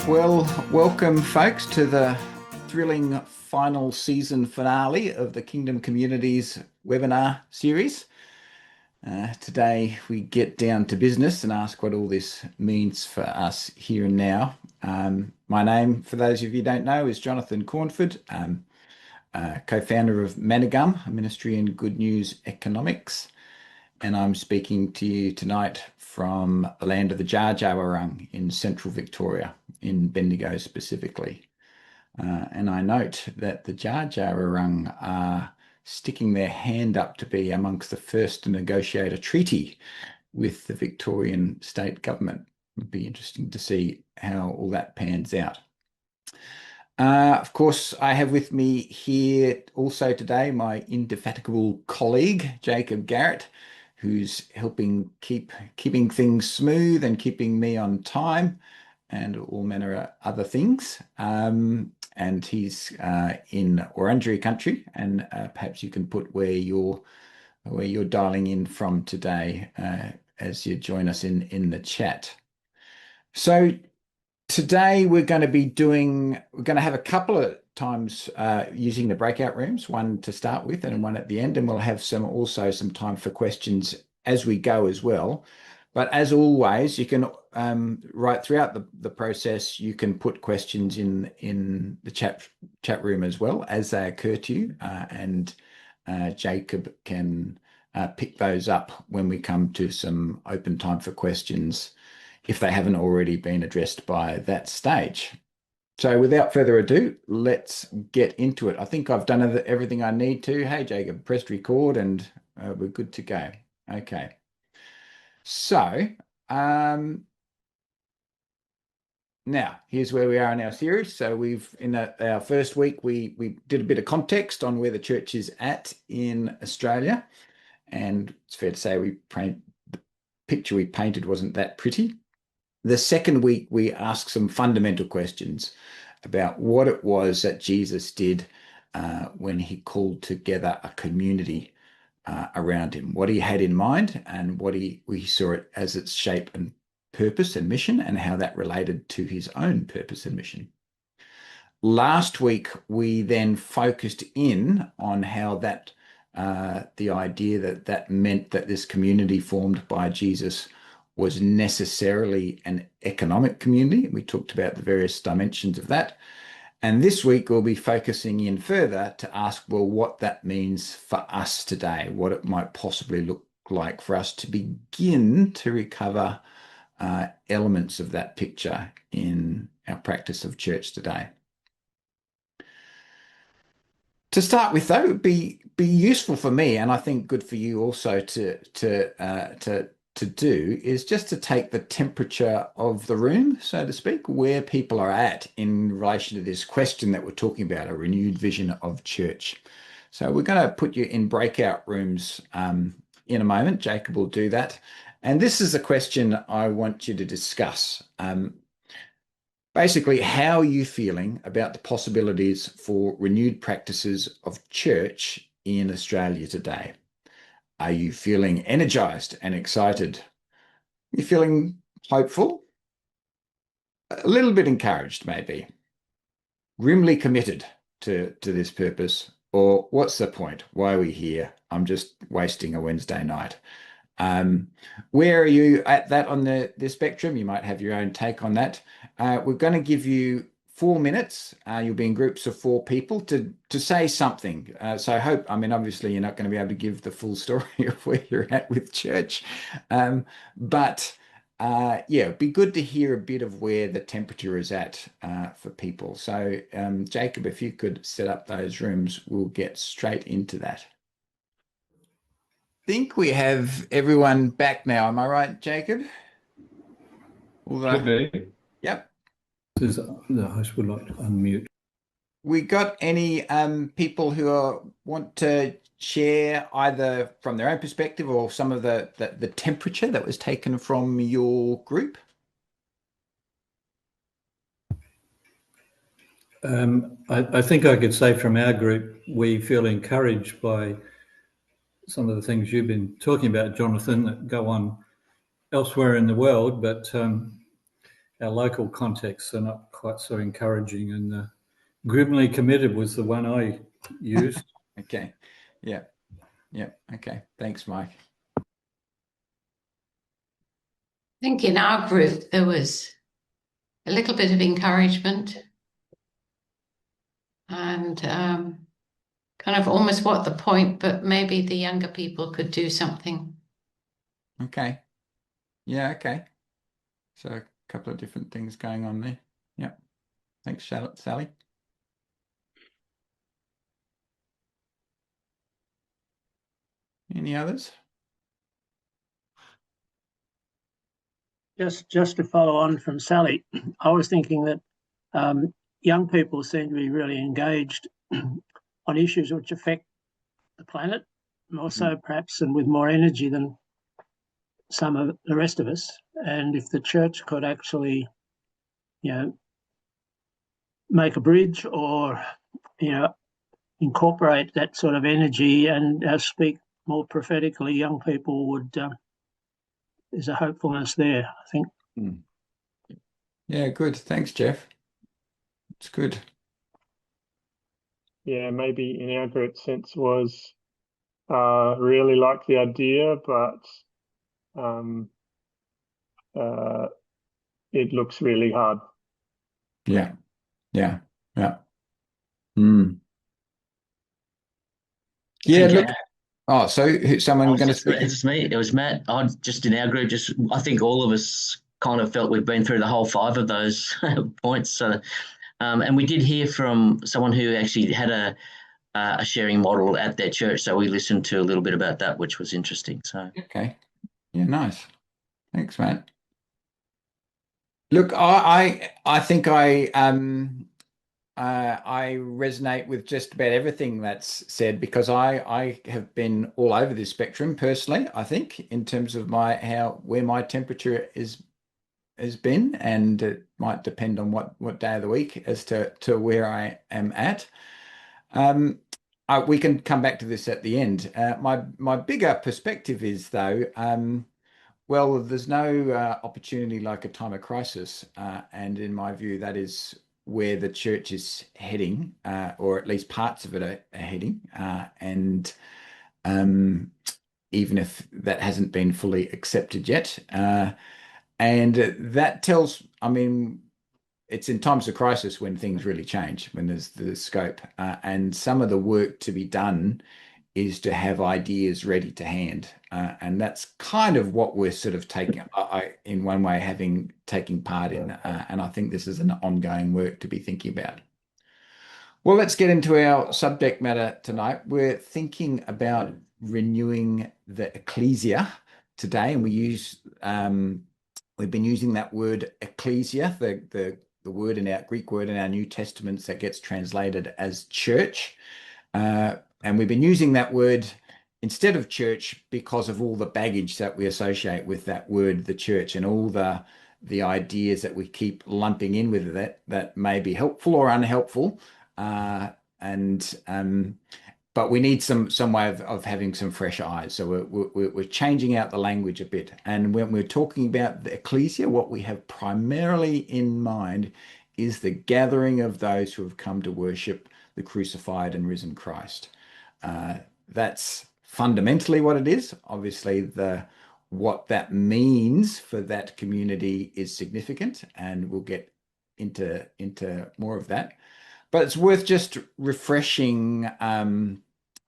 Well, welcome, folks, to the thrilling final season finale of the Kingdom Communities webinar series. Today, we get down to business and ask what all this means for us here and now. My name, for those of you who don't know, is Jonathan Cornford. I'm co-founder of Manna Gum, a ministry in good news economics. And I'm speaking to you tonight from the land of the Jar Jarwarung in central Victoria, in Bendigo specifically. And I note that the Jar Jarwarung are sticking their hand up to be amongst the first to negotiate a treaty with the Victorian state government. It'd be interesting to see how all that pans out. Of course, I have with me here also today my indefatigable colleague, Jacob Garrett, who's helping keeping things smooth and keeping me on time and all manner of other things. And he's in Wurundjeri country, and perhaps you can put where you're dialing in from today as you join us in the chat. So today we're going to have a couple of times using the breakout rooms, one to start with and one at the end, and we'll have also some time for questions as we go as well. But as always, you can right throughout the process, you can put questions in the chat room as well as they occur to you, and Jacob can pick those up when we come to some open time for questions if they haven't already been addressed by that stage. So without further ado, let's get into it. I think I've done everything I need to. Hey, Jacob, pressed record and we're good to go. Okay. So now here's where we are in our series. So in our first week, we did a bit of context on where the church is at in Australia. And it's fair to say the picture we painted wasn't that pretty. The second week, we asked some fundamental questions about what it was that Jesus did when he called together a community around him, what he had in mind and we saw it as its shape and purpose and mission, and how that related to his own purpose and mission. Last week, we then focused in on how that the idea that meant that this community formed by Jesus was necessarily an economic community. We talked about the various dimensions of that. And this week, we'll be focusing in further to ask, well, what that means for us today, what it might possibly look like for us to begin to recover elements of that picture in our practice of church today. To start with, though, it would be useful for me, and I think good for you also to do, is just to take the temperature of the room, so to speak, where people are at in relation to this question that we're talking about, a renewed vision of church. So we're going to put you in breakout rooms in a moment. Jacob will do that. And this is a question I want you to discuss. Basically, how are you feeling about the possibilities for renewed practices of church in Australia today? Are you feeling energized and excited? Are you feeling hopeful? A little bit encouraged, maybe. Grimly committed to this purpose? Or what's the point? Why are we here? I'm just wasting a Wednesday night. Where are you at that on the spectrum? You might have your own take on that. We're going to give you 4 minutes. You'll be in groups of 4 people to say something. So I hope, obviously you're not going to be able to give the full story of where you're at with church. But yeah, it'd be good to hear a bit of where the temperature is at for people. So Jacob, if you could set up those rooms, we'll get straight into that. I think we have everyone back now. Am I right, Jacob? Should be. Yep. The host would like to unmute. We got any people who want to share either from their own perspective or some of the temperature that was taken from your group? I think I could say from our group, we feel encouraged by some of the things you've been talking about, Jonathan, that go on elsewhere in the world. But our local contexts are not quite so encouraging. And grimly committed was the one I used. Okay. Yeah. Yeah. Okay. Thanks, Mike. I think in our group there was a little bit of encouragement and kind of almost what the point, but maybe the younger people could do something. Okay. Yeah. Okay. So a couple of different things going on there. Yeah. Thanks, Charlotte. Sally. Any others? Just to follow on from Sally, I was thinking that young people seem to be really engaged on issues which affect the planet more so perhaps and with more energy than some of the rest of us. And if the church could actually, make a bridge or, incorporate that sort of energy and speak more prophetically, young people would, there's a hopefulness there, I think. Yeah, good. Thanks, Jeff. It's good. Yeah, maybe in our group sense was really like the idea, but it looks really hard. Yeah. Yeah. Yeah. Mm. Yeah, look. Oh, so someone going to speak? It's me. It was Matt. I just in our group. I think all of us kind of felt we've been through the whole 5 of those points. So, and we did hear from someone who actually had a sharing model at their church. So we listened to a little bit about that, which was interesting. So Okay. Yeah, nice. Thanks, Matt. Look, I think I resonate with just about everything that's said because I have been all over this spectrum personally, I think, in terms of where my temperature has been, and it might depend on what day of the week as to where I am at. We can come back to this at the end. My bigger perspective is though, well, there's no opportunity like a time of crisis, and in my view, that is where the church is heading, or at least parts of it are heading, and even if that hasn't been fully accepted yet, and that tells, I mean, it's in times of crisis when things really change, when there's the scope, and some of the work to be done is to have ideas ready to hand. And that's kind of what we're sort of taking, in one way, taking part in. And I think this is an ongoing work to be thinking about. Well, let's get into our subject matter tonight. We're thinking about renewing the ecclesia today, and we've been using that word ecclesia, the word in our Greek word in our New Testaments that gets translated as church. And we've been using that word instead of church because of all the baggage that we associate with that word, the church, and all the ideas that we keep lumping in with it that may be helpful or unhelpful. But we need some way of having some fresh eyes. So we're changing out the language a bit. And when we're talking about the ecclesia, what we have primarily in mind is the gathering of those who have come to worship the crucified and risen Christ. That's fundamentally what it is. Obviously, what that means for that community is significant, and we'll get into more of that. But it's worth just refreshing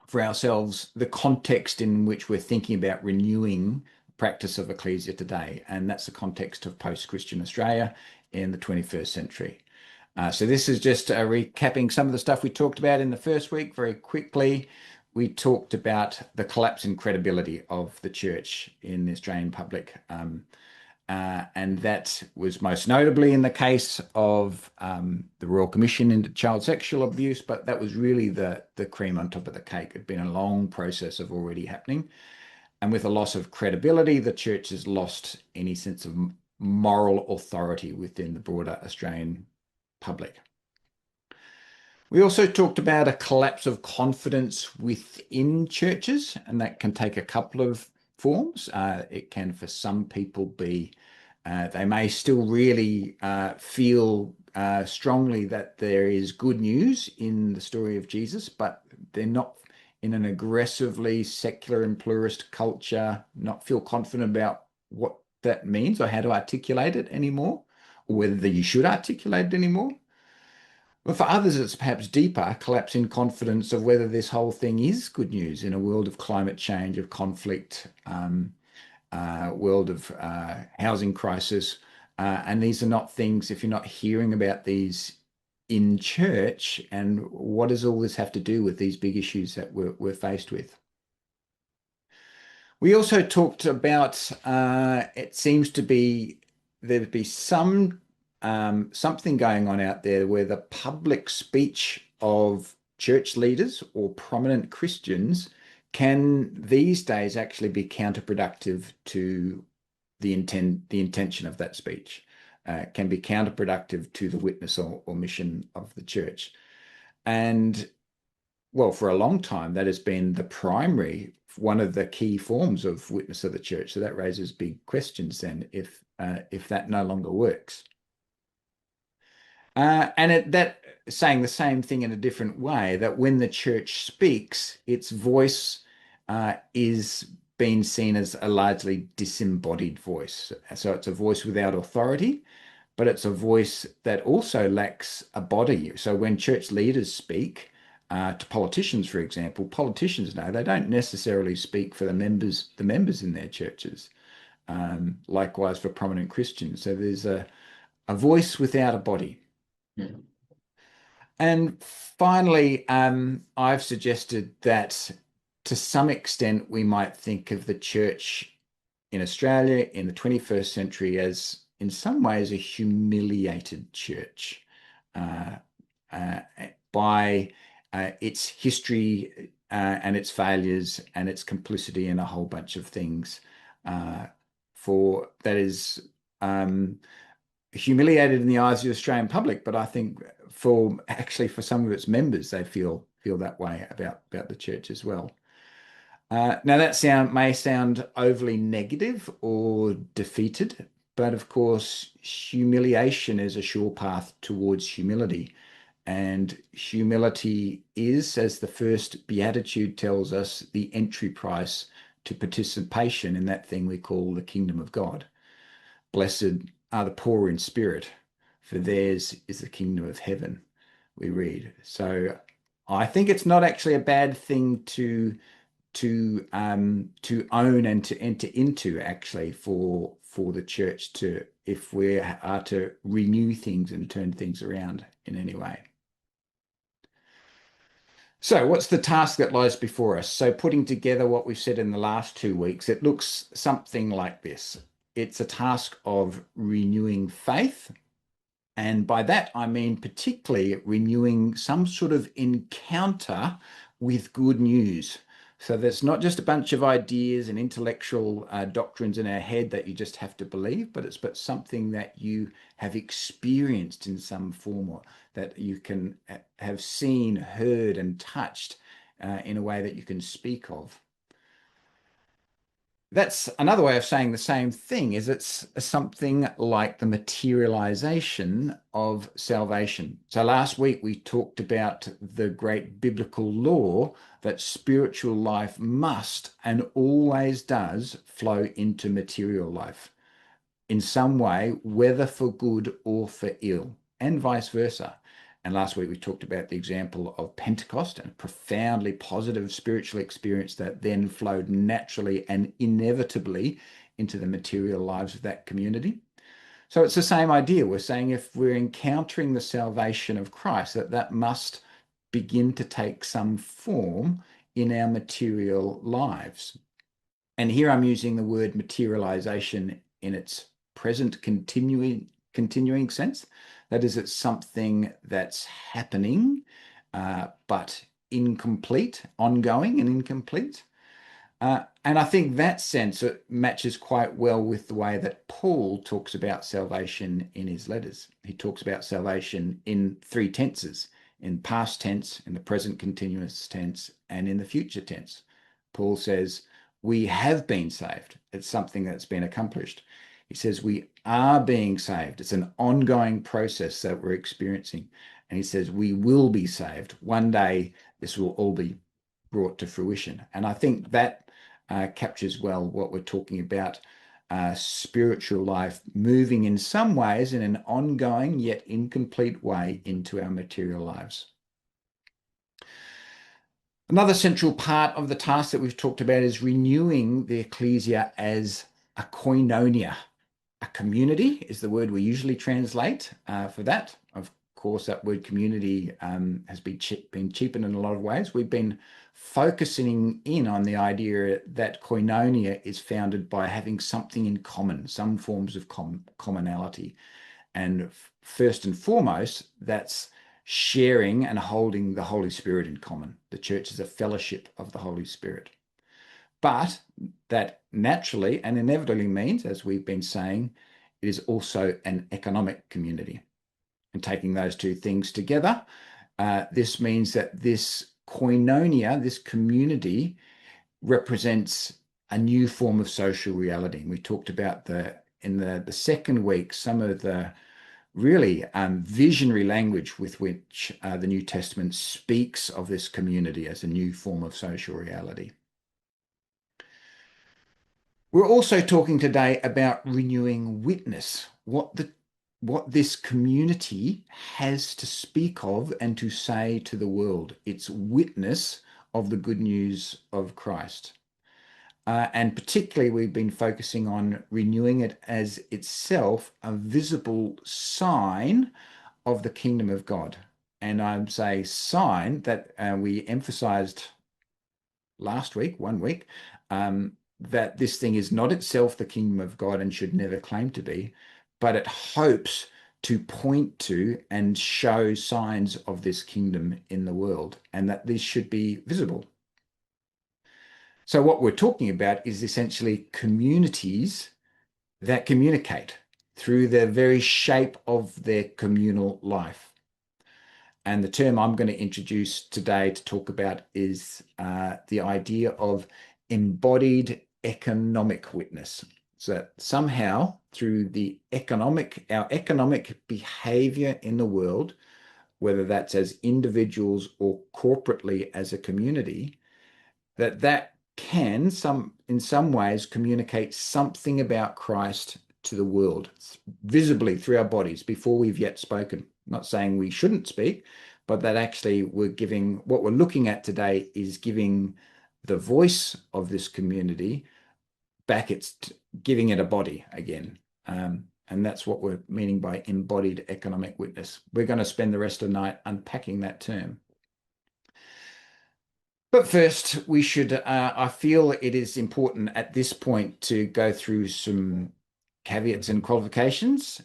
for ourselves the context in which we're thinking about renewing the practice of ecclesia today, and that's the context of post-Christian Australia in the 21st century. So this is just recapping some of the stuff we talked about in the first week very quickly. We talked about the collapse in credibility of the church in the Australian public. And that was most notably in the case of the Royal Commission into child sexual abuse, but that was really the cream on top of the cake. It had been a long process of already happening. And with a loss of credibility, the church has lost any sense of moral authority within the broader Australian public. We also talked about a collapse of confidence within churches, and that can take a couple of forms. It can, for some people, be They may still really feel strongly that there is good news in the story of Jesus, but they're not in an aggressively secular and pluralist culture, not feel confident about what that means or how to articulate it anymore, or whether you should articulate it anymore. But for others, it's perhaps deeper, collapse in confidence of whether this whole thing is good news in a world of climate change, of conflict, world of housing crisis. And these are not things, if you're not hearing about these in church, and what does all this have to do with these big issues that we're faced with? We also talked about, it seems to be, there'd be something going on out there where the public speech of church leaders or prominent Christians can these days actually be counterproductive to the intention of that speech, can be counterproductive to the witness or mission of the church. And well, for a long time, that has been the primary, one of the key forms of witness of the church. So that raises big questions then if that no longer works. And that saying the same thing in a different way, that when the church speaks, its voice is being seen as a largely disembodied voice. So it's a voice without authority, but it's a voice that also lacks a body. So when church leaders speak to politicians, for example, politicians know they don't necessarily speak for the members in their churches. Likewise for prominent Christians. So there's a voice without a body. Yeah. And finally, I've suggested that to some extent we might think of the church in Australia in the 21st century as in some ways a humiliated church by its history and its failures and its complicity in a whole bunch of things. For that is humiliated in the eyes of the Australian public, but I think for some of its members, they feel that way about the church as well. Now that may sound overly negative or defeated, but of course, humiliation is a sure path towards humility. And humility is, as the first beatitude tells us, the entry price to participation in that thing we call the kingdom of God. Blessed are the poor in spirit, for theirs is the kingdom of heaven, we read. So I think it's not actually a bad thing to own and to enter into, actually, for the church to, if we are to renew things and turn things around in any way. So what's the task that lies before us? So putting together what we've said in the last 2 weeks, it looks something like this. It's a task of renewing faith. And by that, I mean particularly renewing some sort of encounter with good news. So there's not just a bunch of ideas and intellectual doctrines in our head that you just have to believe, but it's something that you have experienced in some form, or that you can have seen, heard, and touched in a way that you can speak of. That's another way of saying the same thing, is it's something like the materialization of salvation. So last week we talked about the great biblical law that spiritual life must and always does flow into material life in some way, whether for good or for ill, and vice versa. And last week we talked about the example of Pentecost, and a profoundly positive spiritual experience that then flowed naturally and inevitably into the material lives of that community. So it's the same idea. We're saying if we're encountering the salvation of Christ, that must begin to take some form in our material lives. And here I'm using the word materialization in its present continuing sense. That is, it's something that's happening, but incomplete, ongoing and incomplete. And I think that sense matches quite well with the way that Paul talks about salvation in his letters. He talks about salvation in 3 tenses: in past tense, in the present continuous tense, and in the future tense. Paul says, we have been saved. It's something that's been accomplished. He says we are being saved. It's an ongoing process that we're experiencing. And he says we will be saved. One day this will all be brought to fruition. And I think that captures well what we're talking about, spiritual life moving in some ways in an ongoing yet incomplete way into our material lives. Another central part of the task that we've talked about is renewing the ecclesia as a koinonia. A community is the word we usually translate for that. Of course, that word community has been cheapened in a lot of ways. We've been focusing in on the idea that koinonia is founded by having something in common, some forms of commonality. And first and foremost, that's sharing and holding the Holy Spirit in common. The church is a fellowship of the Holy Spirit. But that naturally and inevitably means, as we've been saying, it is also an economic community. And taking those two things together, this means that this koinonia, this community, represents a new form of social reality. And we talked about in the second week some of the really visionary language with which the New Testament speaks of this community as a new form of social reality. We're also talking today about renewing witness, what this community has to speak of and to say to the world. It's witness of the good news of Christ. And particularly, we've been focusing on renewing it as itself a visible sign of the kingdom of God. And I'd say sign that we emphasized last week, 1 week, that this thing is not itself the kingdom of God and should never claim to be, but it hopes to point to and show signs of this kingdom in the world, and that this should be visible. So what we're talking about is essentially communities that communicate through the very shape of their communal life. And the term I'm going to introduce today to talk about is the idea of embodied economic witness. So somehow through our economic behavior in the world, whether that's as individuals or corporately as a community, that can in some ways communicate something about Christ to the world visibly through our bodies before we've yet spoken. Not saying we shouldn't speak, but that actually what we're looking at today is giving the voice of this community back, giving it a body again. And that's what we're meaning by embodied economic witness. We're going to spend the rest of the night unpacking that term. But first, we should, I feel it is important at this point to go through some caveats and qualifications.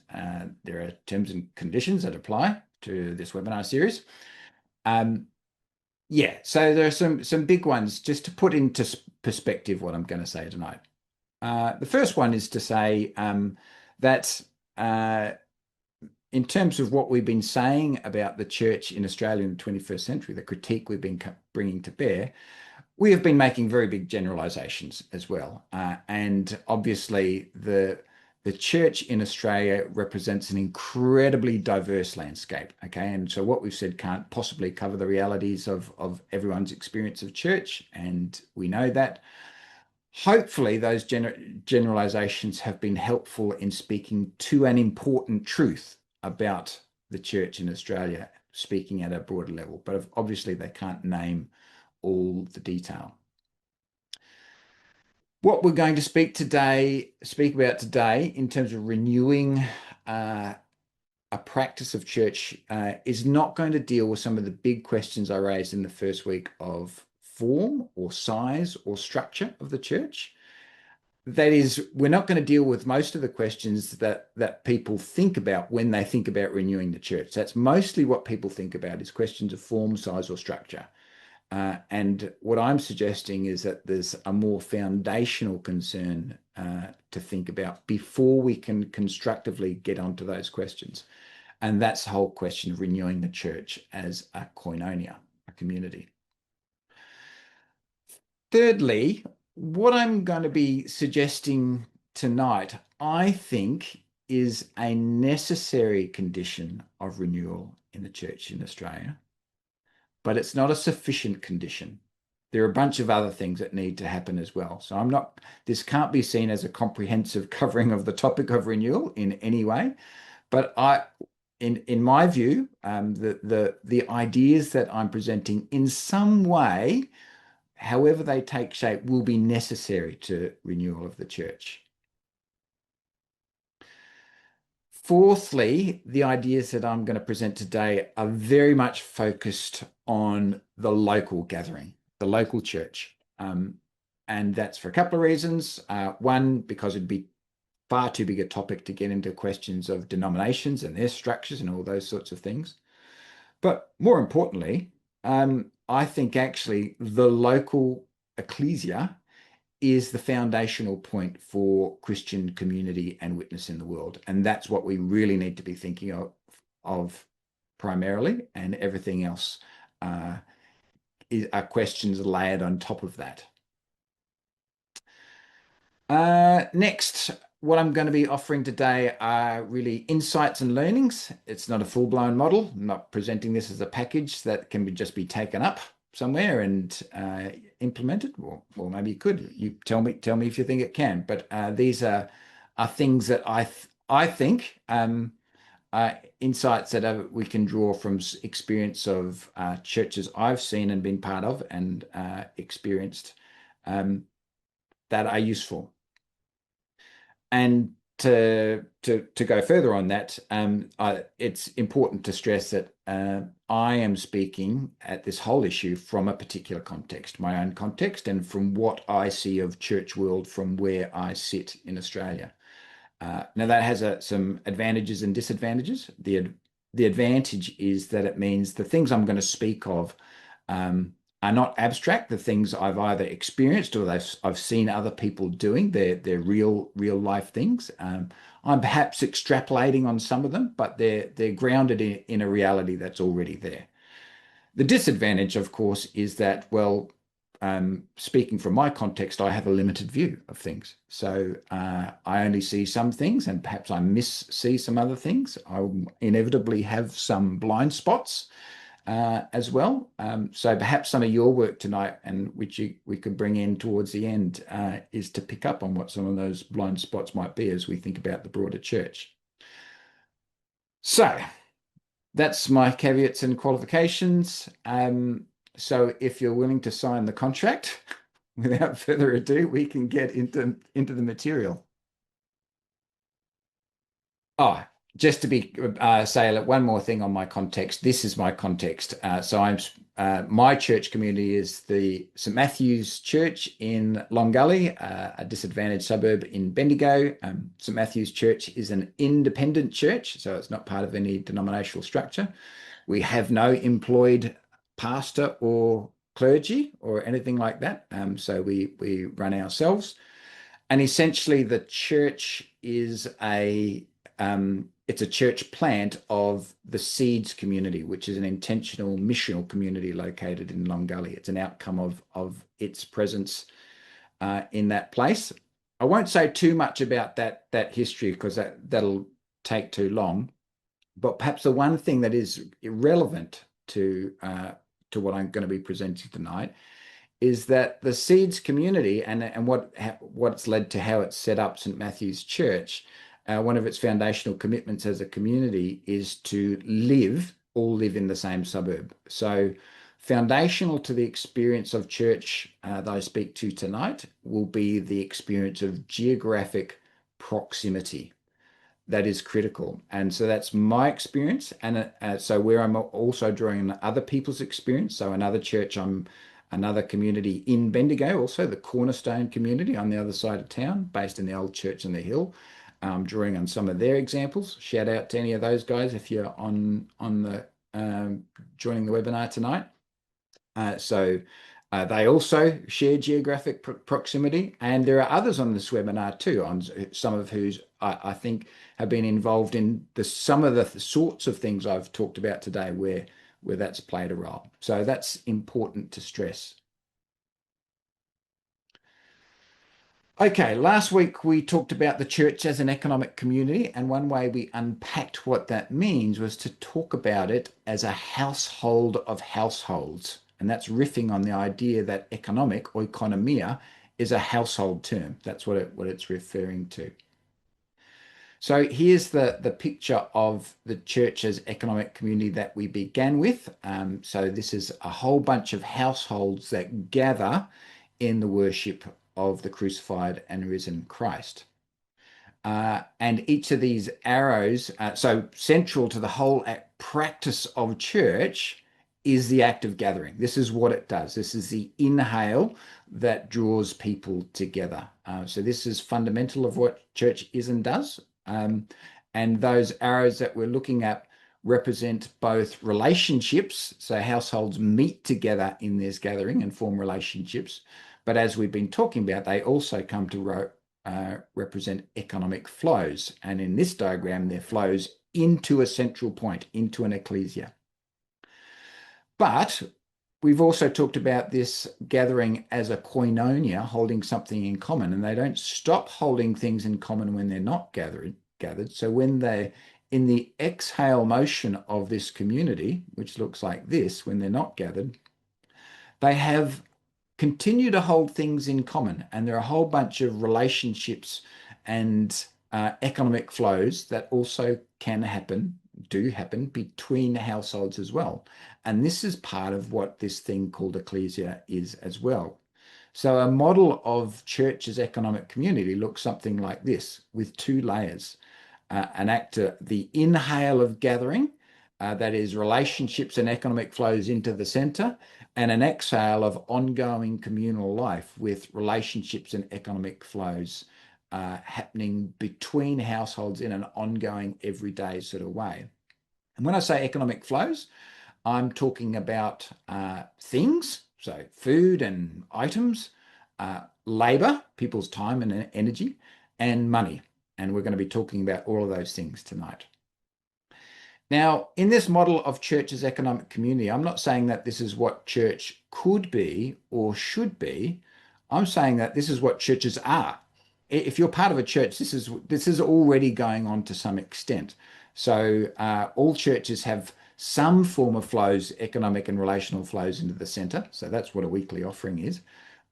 There are terms and conditions that apply to this webinar series. So there are some big ones just to put into perspective what I'm going to say tonight. The first one is to say that in terms of what we've been saying about the church in Australia in the 21st century, the critique we've been bringing to bear, we have been making very big generalizations as well. And obviously the church in Australia represents an incredibly diverse landscape, okay? And so what we've said can't possibly cover the realities of everyone's experience of church, and we know that. Hopefully those generalizations have been helpful in speaking to an important truth about the church in Australia, speaking at a broader level, but obviously they can't name all the detail. What we're going to speak about today in terms of renewing a practice of church is not going to deal with some of the big questions I raised in the first week of form or size or structure of the church. That is, we're not going to deal with most of the questions that people think about when they think about renewing the church. That's mostly what people think about, is questions of form, size, or structure. And what I'm suggesting is that there's a more foundational concern to think about before we can constructively get onto those questions. And that's the whole question of renewing the church as a koinonia, a community. Thirdly, what I'm going to be suggesting tonight, I think, is a necessary condition of renewal in the church in Australia, but it's not a sufficient condition. There are a bunch of other things that need to happen as well. So this can't be seen as a comprehensive covering of the topic of renewal in any way. But in my view, the ideas that I'm presenting in some way, however they take shape, will be necessary to renewal of the church. Fourthly, the ideas that I'm going to present today are very much focused on the local gathering, the local church. And that's for a couple of reasons. One, because it'd be far too big a topic to get into questions of denominations and their structures and all those sorts of things. But more importantly, I think actually the local ecclesia is the foundational point for Christian community and witness in the world. And that's what we really need to be thinking of primarily, and everything else are questions layered on top of that. Next, what I'm going to be offering today are really insights and learnings. It's not a full-blown model. I'm not presenting this as a package that can just be taken up somewhere and implemented. Or maybe you could. You tell me if you think it can. But these are things that I think insights that we can draw from experience of churches I've seen and been part of and experienced that are useful. And to go further on that, it's important to stress that I am speaking at this whole issue from a particular context, my own context, and from what I see of church world from where I sit in Australia. Now that has some advantages and disadvantages. The advantage is that it means the things I'm going to speak of are not abstract. The things I've either experienced or I've seen other people doing. They're real life things. I'm perhaps extrapolating on some of them, but they're grounded in a reality that's already there. The disadvantage, of course, is that, well, speaking from my context, I have a limited view of things. So I only see some things, and perhaps I see some other things. I'll inevitably have some blind spots as well. So perhaps some of your work tonight, and which we could bring in towards the end, is to pick up on what some of those blind spots might be as we think about the broader church. So that's my caveats and qualifications. So if you're willing to sign the contract, without further ado, we can get into the material. Oh, just to be say one more thing on my context. This is my context. So my church community is the St Matthew's Church in Long Gully, a disadvantaged suburb in Bendigo. St Matthew's Church is an independent church, so it's not part of any denominational structure. We have no employed pastor or clergy or anything like that. So we run ourselves. And essentially the church is it's a church plant of the Seeds community, which is an intentional missional community located in Long Gully. It's an outcome of its presence in that place. I won't say too much about that history because that'll take too long. But perhaps the one thing that is irrelevant to what I'm going to be presenting tonight is that the Seeds community and what's led to how it's set up St Matthew's Church. One of its foundational commitments as a community is to all live in the same suburb. So foundational to the experience of church that I speak to tonight will be the experience of geographic proximity. That is critical. And so that's my experience. And so where I'm also drawing on other people's experience. So another community in Bendigo, also the Cornerstone community on the other side of town, based in the old church on the hill. Drawing on some of their examples. Shout out to any of those guys if you're on the joining the webinar tonight. So they also share geographic proximity, and there are others on this webinar too, on some of whose I think have been involved in some of the sorts of things I've talked about today where that's played a role. So that's important to stress. Okay, last week we talked about the church as an economic community, and one way we unpacked what that means was to talk about it as a household of households. And that's riffing on the idea that economic, oikonomia, is a household term. That's what it's referring to. So here's the picture of the church as economic community that we began with. So this is a whole bunch of households that gather in the worship of the crucified and risen Christ. And each of these arrows, so central to the whole practice of church is the act of gathering. This is what it does. This is the inhale that draws people together. So this is fundamental of what church is and does. And those arrows that we're looking at represent both relationships, so households meet together in this gathering and form relationships. But as we've been talking about, they also come to represent economic flows. And in this diagram, they're flows into a central point, into an ecclesia. But we've also talked about this gathering as a koinonia, holding something in common, and they don't stop holding things in common when they're not gathered. So when they're in the exhale motion of this community, which looks like this, when they're not gathered, they have continue to hold things in common. And there are a whole bunch of relationships and economic flows that also do happen between households as well. And this is part of what this thing called ecclesia is as well. So a model of church as economic community looks something like this, with two layers. An actor, the inhale of gathering, that is relationships and economic flows into the center, and an exhale of ongoing communal life with relationships and economic flows happening between households in an ongoing everyday sort of way. And when I say economic flows, I'm talking about things, so food and items, labor, people's time and energy, and money. And we're going to be talking about all of those things tonight. Now, in this model of church as economic community, I'm not saying that this is what church could be or should be. I'm saying that this is what churches are. If you're part of a church, this is already going on to some extent. So all churches have some form of flows, economic and relational flows into the center. So that's what a weekly offering is.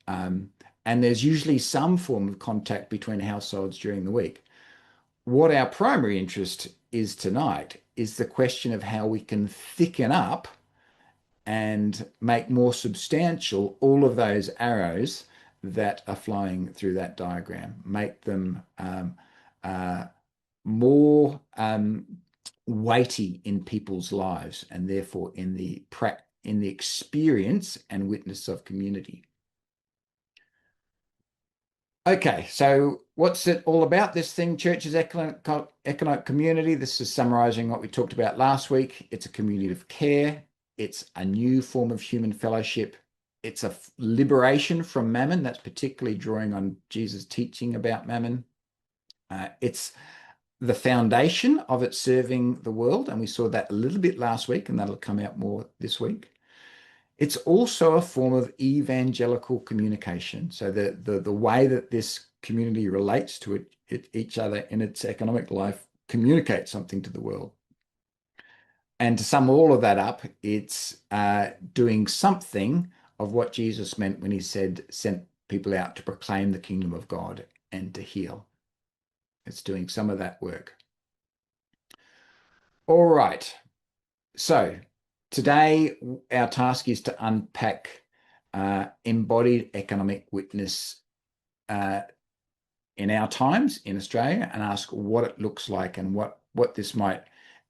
And there's usually some form of contact between households during the week. What our primary interest is tonight is the question of how we can thicken up and make more substantial all of those arrows that are flowing through that diagram, make them more weighty in people's lives and therefore in the experience and witness of community. Okay, so what's it all about, this thing, church as economic community? This is summarizing what we talked about last week. It's a community of care. It's a new form of human fellowship. It's a liberation from mammon. That's particularly drawing on Jesus' teaching about mammon. It's the foundation of it serving the world, and we saw that a little bit last week, and that'll come out more this week. It's also a form of evangelical communication. So the way that this community relates to each other in its economic life communicates something to the world. And to sum all of that up, it's doing something of what Jesus meant when he said, sent people out to proclaim the kingdom of God and to heal. It's doing some of that work. All right. So today, our task is to unpack embodied economic witness in our times in Australia and ask what it looks like and what this might,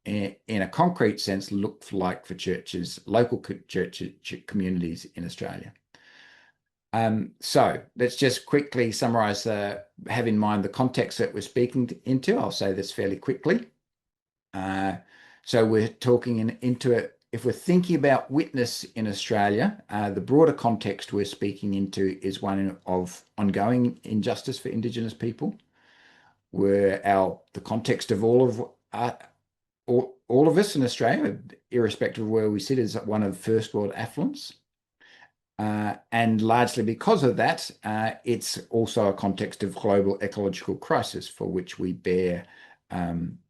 in a concrete sense, look like for churches, local church communities in Australia. So let's just quickly summarize, have in mind the context that we're speaking into. I'll say this fairly quickly. So we're talking into it. If we're thinking about witness in Australia, the broader context we're speaking into is one of ongoing injustice for Indigenous people, where the context of all of us in Australia, irrespective of where we sit, is one of first world affluence. And largely because of that, it's also a context of global ecological crisis for which we bear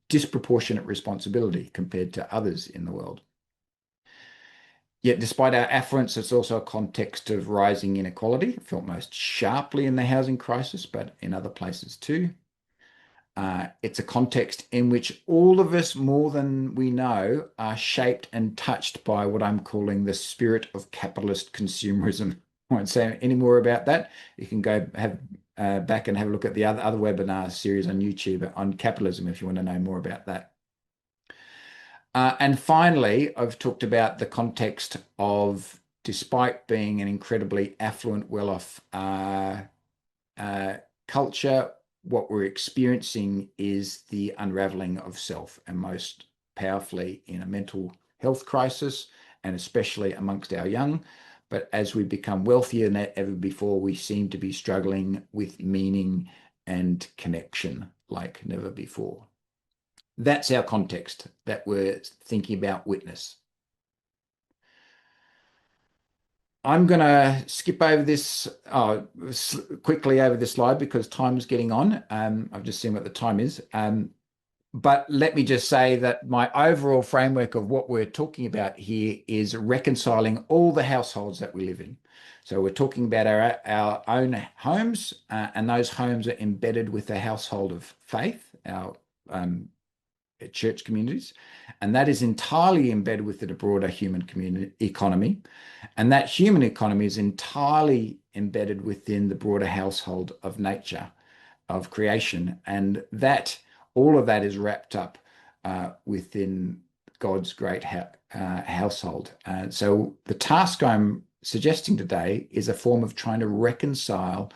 disproportionate responsibility compared to others in the world. Yet, despite our affluence, it's also a context of rising inequality, felt most sharply in the housing crisis, but in other places too. It's a context in which all of us, more than we know, are shaped and touched by what I'm calling the spirit of capitalist consumerism. I won't say any more about that. You can go back and have a look at the other webinar series on YouTube on capitalism if you want to know more about that. And finally, I've talked about the context of, despite being an incredibly affluent, well-off culture, what we're experiencing is the unraveling of self, and most powerfully in a mental health crisis, and especially amongst our young. But as we become wealthier than ever before, we seem to be struggling with meaning and connection like never before. That's our context that we're thinking about witness. I'm going to skip over this quickly over this slide because time is getting on. I've just seen what the time is. But let me just say that my overall framework of what we're talking about here is reconciling all the households that we live in. So we're talking about our own homes, and those homes are embedded with the household of faith, our church communities, and that is entirely embedded within a broader human community economy. And that human economy is entirely embedded within the broader household of nature, of creation. And that all of that is wrapped up within God's great household. So the task I'm suggesting today is a form of trying to reconcile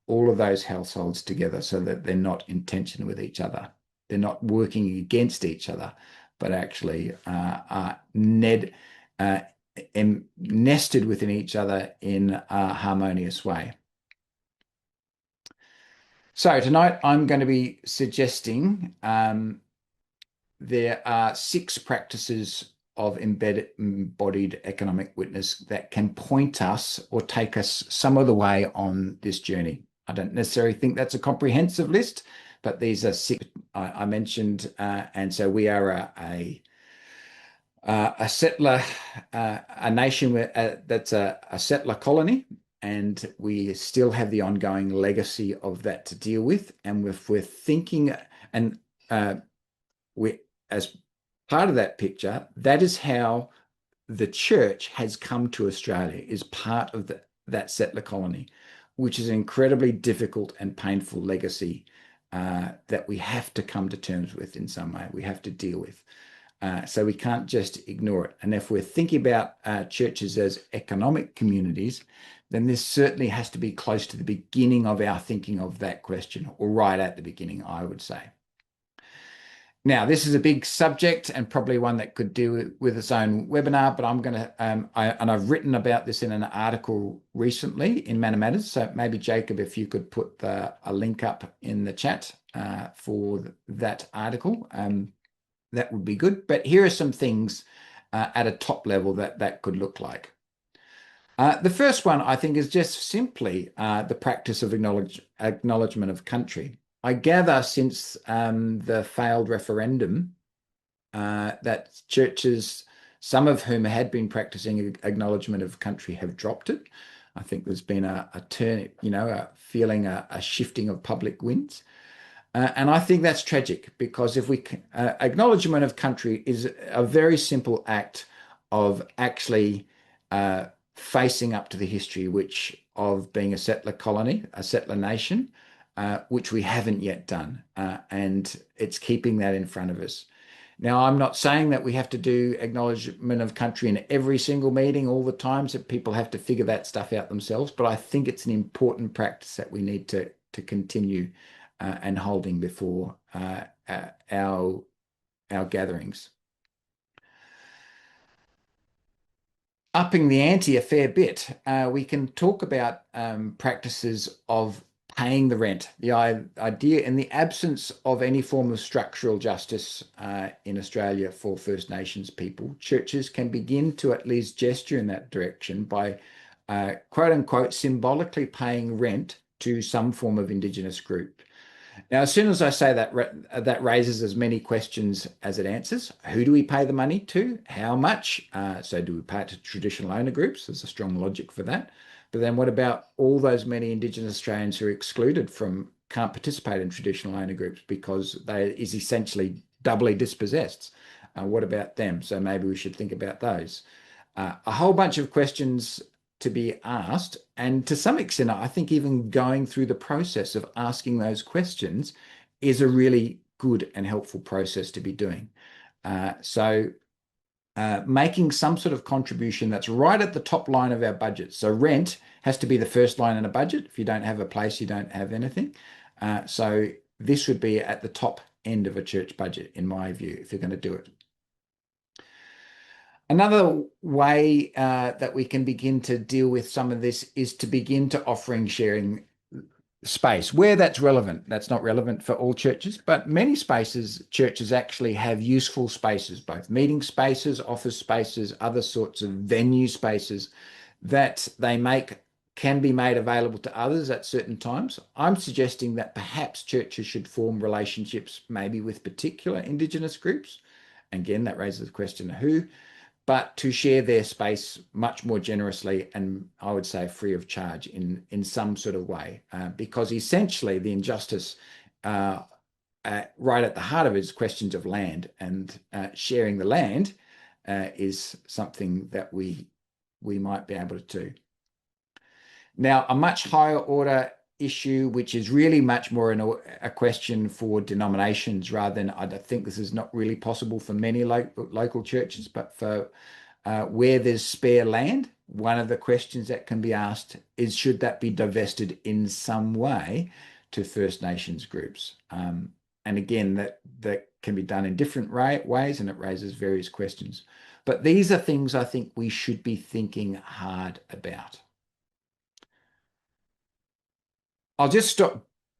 all of those households together so that they're not in tension with each other. They're not working against each other, but actually are nested within each other in a harmonious way. So tonight I'm going to be suggesting there are 6 practices of embodied economic witness that can point us or take us some of the way on this journey. I don't necessarily think that's a comprehensive list, but these are 6 I mentioned, and so we are a settler, a nation that's a settler colony, and we still have the ongoing legacy of that to deal with. And if we're thinking, and we, as part of that picture, that is how the church has come to Australia, is part of that settler colony, which is an incredibly difficult and painful legacy that we have to come to terms with in some way. We have to deal with. So we can't just ignore it. And if we're thinking about churches as economic communities, then this certainly has to be close to the beginning of our thinking of that question, or right at the beginning, I would say. Now, this is a big subject and probably one that could do with its own webinar, but I'm going to, and I've written about this in an article recently in Manna Matters. So maybe Jacob, if you could put a link up in the chat for that article, that would be good. But here are some things at a top level that could look like. The first one, I think, is just simply the practice of acknowledgement of country. I gather since the failed referendum that churches, some of whom had been practicing acknowledgement of country, have dropped it. I think there's been a turn, a feeling, a shifting of public winds. And I think that's tragic, because if we acknowledgement of country is a very simple act of actually facing up to the history of being a settler colony, a settler nation, which we haven't yet done. And it's keeping that in front of us. Now, I'm not saying that we have to do acknowledgement of country in every single meeting all the time, so people have to figure that stuff out themselves. But I think it's an important practice that we need to continue and holding before our gatherings. Upping the ante a fair bit, we can talk about practices of paying the rent. The idea, in the absence of any form of structural justice in Australia for First Nations people, churches can begin to at least gesture in that direction by quote unquote, symbolically paying rent to some form of Indigenous group. Now, as soon as I say that, that raises as many questions as it answers. Who do we pay the money to? How much? So do we pay it to traditional owner groups? There's a strong logic for that. But then what about all those many Indigenous Australians who are excluded from, can't participate in traditional owner groups because they is essentially doubly dispossessed? What about them? So maybe we should think about those. A whole bunch of questions to be asked. And to some extent, I think even going through the process of asking those questions is a really good and helpful process to be doing. Making some sort of contribution that's right at the top line of our budget. So rent has to be the first line in a budget. If you don't have a place, you don't have anything. So this would be at the top end of a church budget, in my view, if you're going to do it. Another way that we can begin to deal with some of this is to begin to offering sharing space where that's relevant. That's not relevant for all churches, but many churches actually have useful spaces, both meeting spaces, office spaces, other sorts of venue spaces that can be made available to others at certain times. I'm suggesting that perhaps churches should form relationships maybe with particular Indigenous groups. Again, that raises the question of who, but to share their space much more generously and I would say free of charge in some sort of way, because essentially the injustice right at the heart of it is questions of land, and sharing the land is something that we might be able to do. Now, a much higher order issue, which is really much more a question for denominations rather than, I think this is not really possible for many local churches, but for where there's spare land, one of the questions that can be asked is, should that be divested in some way to First Nations groups? And again, that can be done in different ways, and it raises various questions. But these are things I think we should be thinking hard about. I'll just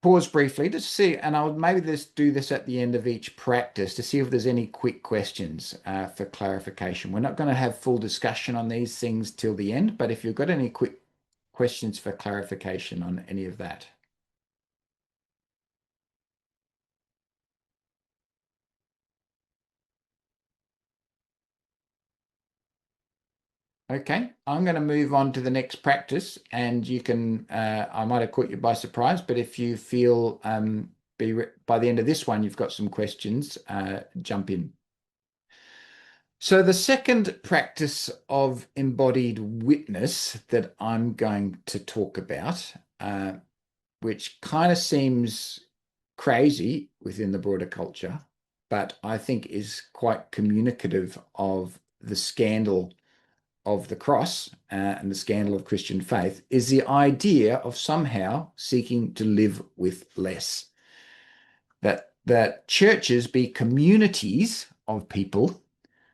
pause briefly to see, and I'll maybe just do this at the end of each practice to see if there's any quick questions for clarification. We're not going to have full discussion on these things till the end, but if you've got any quick questions for clarification on any of that. Okay, I'm going to move on to the next practice, and you can, I might have caught you by surprise, but if you feel by the end of this one, you've got some questions, jump in. So the second practice of embodied witness that I'm going to talk about, which kind of seems crazy within the broader culture, but I think is quite communicative of the scandal of the cross and the scandal of Christian faith, is the idea of somehow seeking to live with less. That churches be communities of people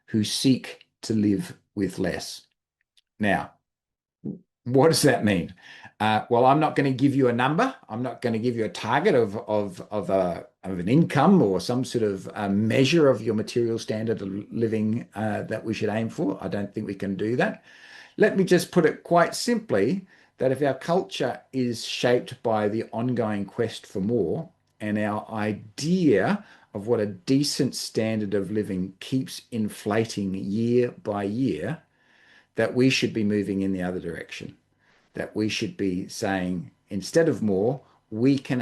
who seek to live with less. Now, what does that mean? Well, I'm not going to give you a number. I'm not going to give you a target of an income or some sort of measure of your material standard of living that we should aim for. I don't think we can do that. Let me just put it quite simply that if our culture is shaped by the ongoing quest for more, and our idea of what a decent standard of living keeps inflating year by year, that we should be moving in the other direction. That we should be saying, instead of more, we can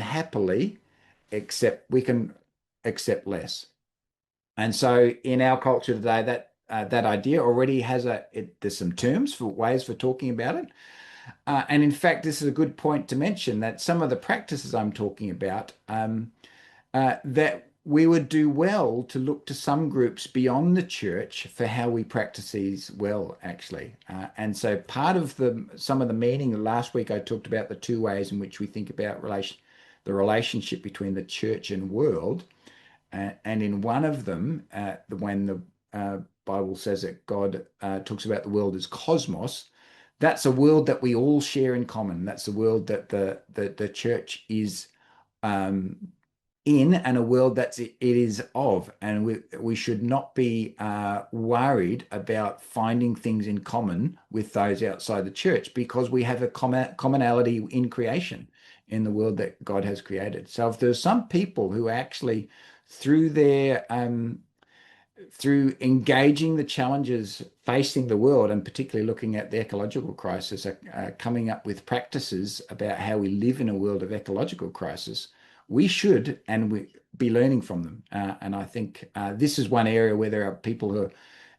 accept less. And so in our culture today, that idea already has there's some terms for ways for talking about it. And in fact, this is a good point to mention that some of the practices I'm talking about, that we would do well to look to some groups beyond the church for how we practice these well, actually. And so part of some of the meaning, last week I talked about the two ways in which we think about the relationship between the church and world. And in one of them, when the Bible says that God talks about the world as cosmos, that's a world that we all share in common. That's a world that the church is in and a world that it is of. And we should not be worried about finding things in common with those outside the church, because we have a commonality in creation, in the world that God has created. So if there's some people who actually, through their through engaging the challenges facing the world, and particularly looking at the ecological crisis, coming up with practices about how we live in a world of ecological crisis, we should and we be learning from them. And I think this is one area where there are people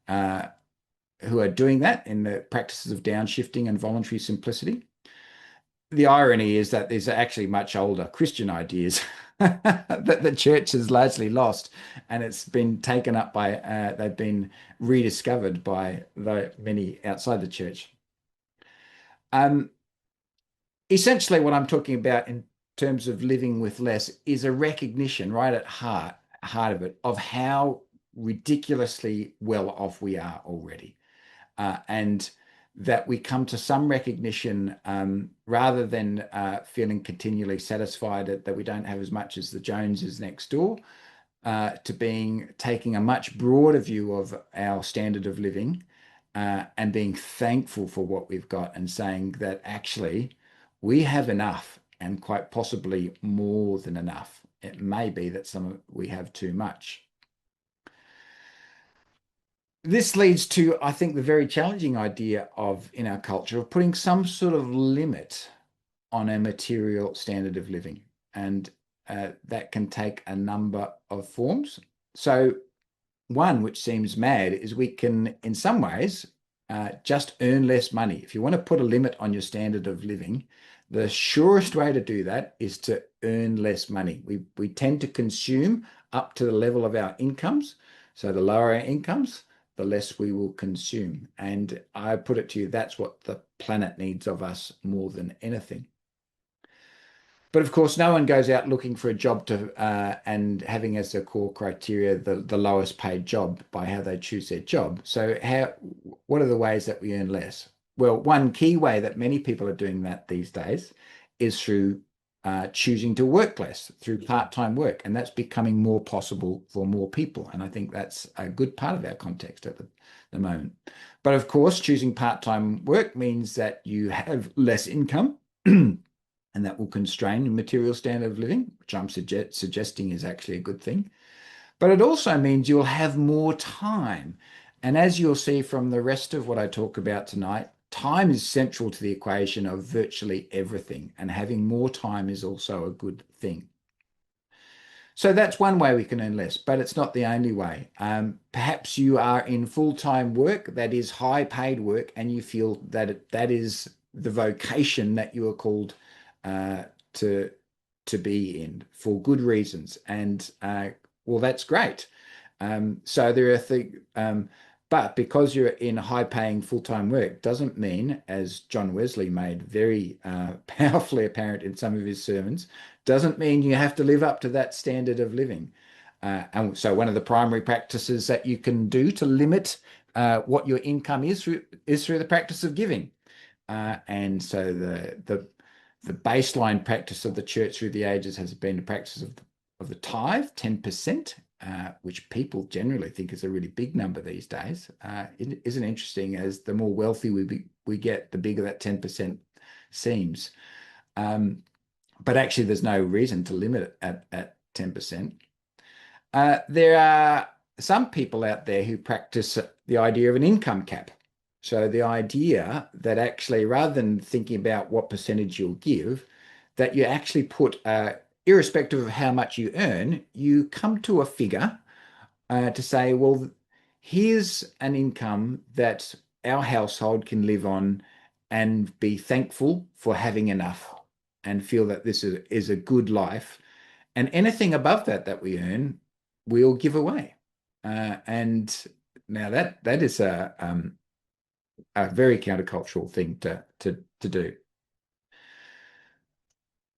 who are doing that in the practices of downshifting and voluntary simplicity. The irony is that there's actually much older Christian ideas that the church has largely lost, and it's been taken up by, they've been rediscovered by the many outside the church. Essentially, what I'm talking about in terms of living with less is a recognition right at heart of it, of how ridiculously well off we are already. And that we come to some recognition, rather than feeling continually satisfied that we don't have as much as the Joneses next door, to taking a much broader view of our standard of living, and being thankful for what we've got, and saying that actually we have enough, and quite possibly more than enough. It may be that we have too much. This leads to, I think, the very challenging idea in our culture, of putting some sort of limit on a material standard of living. And that can take a number of forms. So one, which seems mad, is we can, in some ways, just earn less money. If you want to put a limit on your standard of living, the surest way to do that is to earn less money. We tend to consume up to the level of our incomes. So the lower our incomes, the less we will consume. And I put it to you, that's what the planet needs of us more than anything. But of course, no one goes out looking for a job and having as a core criteria the lowest paid job by how they choose their job. So what are the ways that we earn less? Well, one key way that many people are doing that these days is through choosing to work less, through part-time work. And that's becoming more possible for more people. And I think that's a good part of our context at the moment. But of course, choosing part-time work means that you have less income. And that will constrain the material standard of living, which I'm suggesting is actually a good thing. But it also means you'll have more time. And as you'll see from the rest of what I talk about tonight, time is central to the equation of virtually everything. And having more time is also a good thing. So that's one way we can earn less, but it's not the only way. Perhaps you are in full-time work, that is high-paid work, and you feel that that is the vocation that you are called to be in for good reasons, and well, that's great. So there are but because you're in high-paying full-time work doesn't mean, as John Wesley made very powerfully apparent in some of his sermons, doesn't mean you have to live up to that standard of living. And so one of the primary practices that you can do to limit what your income is through the practice of giving. And so the baseline practice of the church through the ages has been the practice of the tithe, 10%, which people generally think is a really big number these days. It isn't interesting, as the more wealthy we get, the bigger that 10% seems. But actually, there's no reason to limit it at 10%. There are some people out there who practice the idea of an income cap. So the idea that actually, rather than thinking about what percentage you'll give, that you actually put, irrespective of how much you earn, you come to a figure to say, well, here's an income that our household can live on and be thankful for having enough and feel that this is a good life. And anything above that we earn, we'll give away. And now that is a very countercultural thing to do.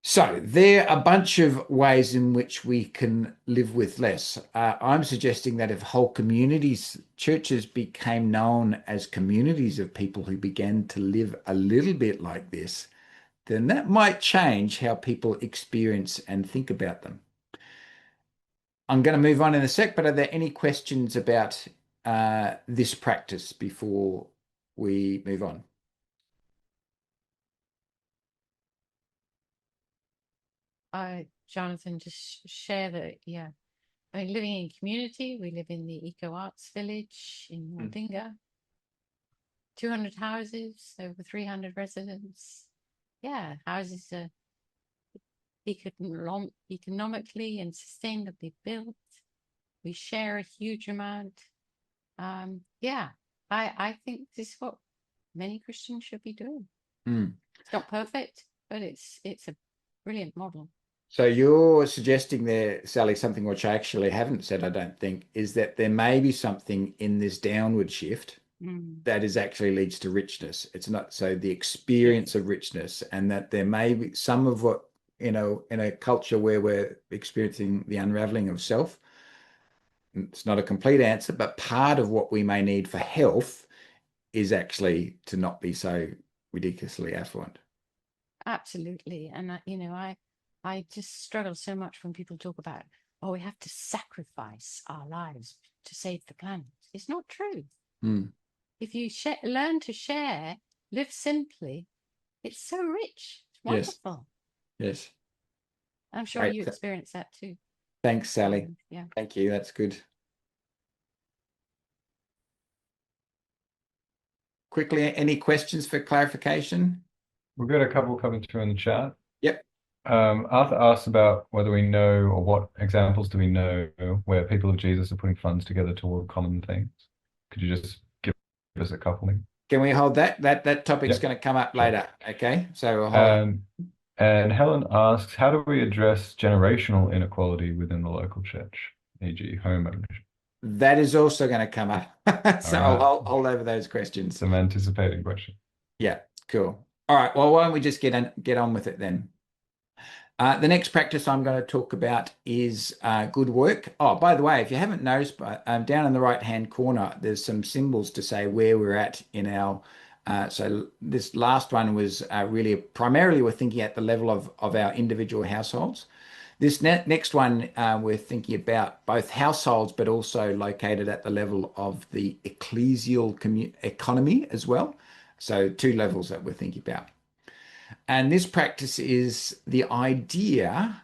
So there are a bunch of ways in which we can live with less. I'm suggesting that if whole communities, churches became known as communities of people who began to live a little bit like this, then that might change how people experience and think about them. I'm going to move on in a sec, but are there any questions about this practice before we move on? Jonathan, just share that, yeah. I mean, living in community, we live in the Eco Arts Village in Waldinga. 200 houses, over 300 residents. Yeah, houses are economically and sustainably built. We share a huge amount. Yeah, I think this is what many Christians should be doing. It's not perfect, but it's a brilliant model. So you're suggesting there, Sally, something which I actually haven't said, I don't think, is that there may be something in this downward shift that is actually leads to richness. It's not so the experience of richness, and that there may be some of what, in a culture where we're experiencing the unraveling of self. It's not a complete answer, but part of what we may need for health is actually to not be so ridiculously affluent. Absolutely. And I just struggle so much when people talk about, oh, we have to sacrifice our lives to save the planet. It's not true. If you learn to share, live simply, it's so rich. It's wonderful. Yes. I'm sure you experience that too. Thanks, Sally. Yeah. Thank you. That's good. Quickly, any questions for clarification? We've got a couple coming through in the chat. Yep. Arthur asks about whether we know, or what examples do we know where people of Jesus are putting funds together toward common things. Could you just give us a couple? Maybe? Can we hold that? That topic's going to come up later. Okay. So we'll hold and Helen asks, how do we address generational inequality within the local church, e.g. home ownership? That is also going to come up. So I'll hold over those questions. Some anticipating question. Yeah, cool. All right. Well, why don't we just get on with it then? The next practice I'm going to talk about is good work. Oh, by the way, if you haven't noticed, down in the right-hand corner, there's some symbols to say where we're at in our. So this last one was really primarily we're thinking at the level of our individual households. This next one, we're thinking about both households, but also located at the level of the ecclesial economy as well. So 2 levels that we're thinking about. And this practice is the idea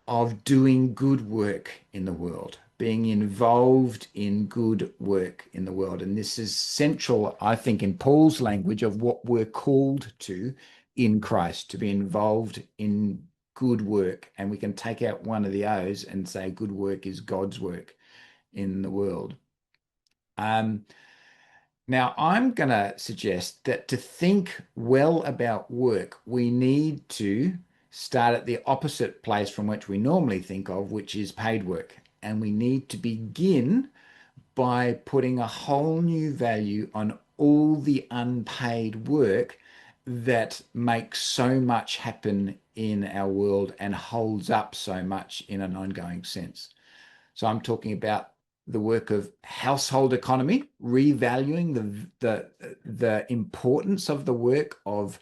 of doing good work in the world, being involved in good work in the world. And this is central, I think, in Paul's language of what we're called to in Christ, to be involved in good work. And we can take out one of the O's and say good work is God's work in the world. Now, I'm going to suggest that to think well about work, we need to start at the opposite place from which we normally think of, which is paid work. And we need to begin by putting a whole new value on all the unpaid work that makes so much happen in our world and holds up so much in an ongoing sense. So I'm talking about the work of household economy, revaluing the importance of the work of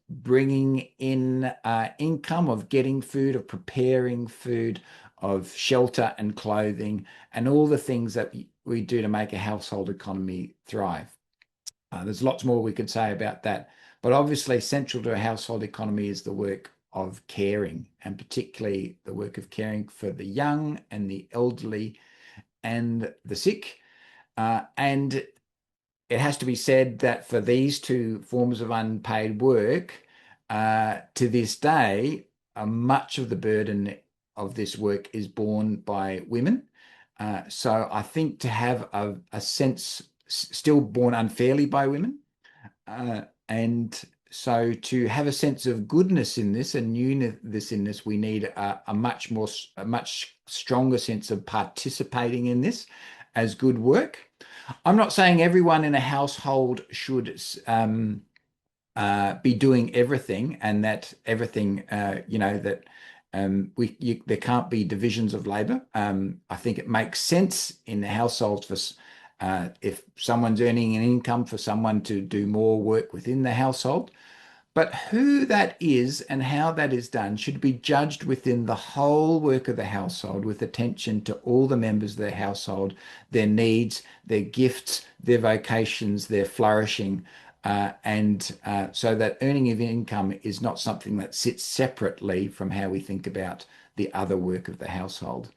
bringing in income, of getting food, of preparing food, of shelter and clothing, and all the things that we do to make a household economy thrive. There's lots more we could say about that, but obviously central to a household economy is the work of caring, and particularly the work of caring for the young and the elderly and the sick. And it has to be said that for these 2 forms of unpaid work, to this day, much of the burden of this work is borne by women. So I think to have a sense still borne unfairly by women, and so to have a sense of goodness in this and newness in this, we need a much stronger sense of participating in this as good work. I'm not saying everyone in a household should be doing everything, and that everything, that there can't be divisions of labor. I think it makes sense in the households for if someone's earning an income, for someone to do more work within the household. But who that is and how that is done should be judged within the whole work of the household with attention to all the members of the household, their needs, their gifts, their vocations, their flourishing, so that earning of income is not something that sits separately from how we think about the other work of the household.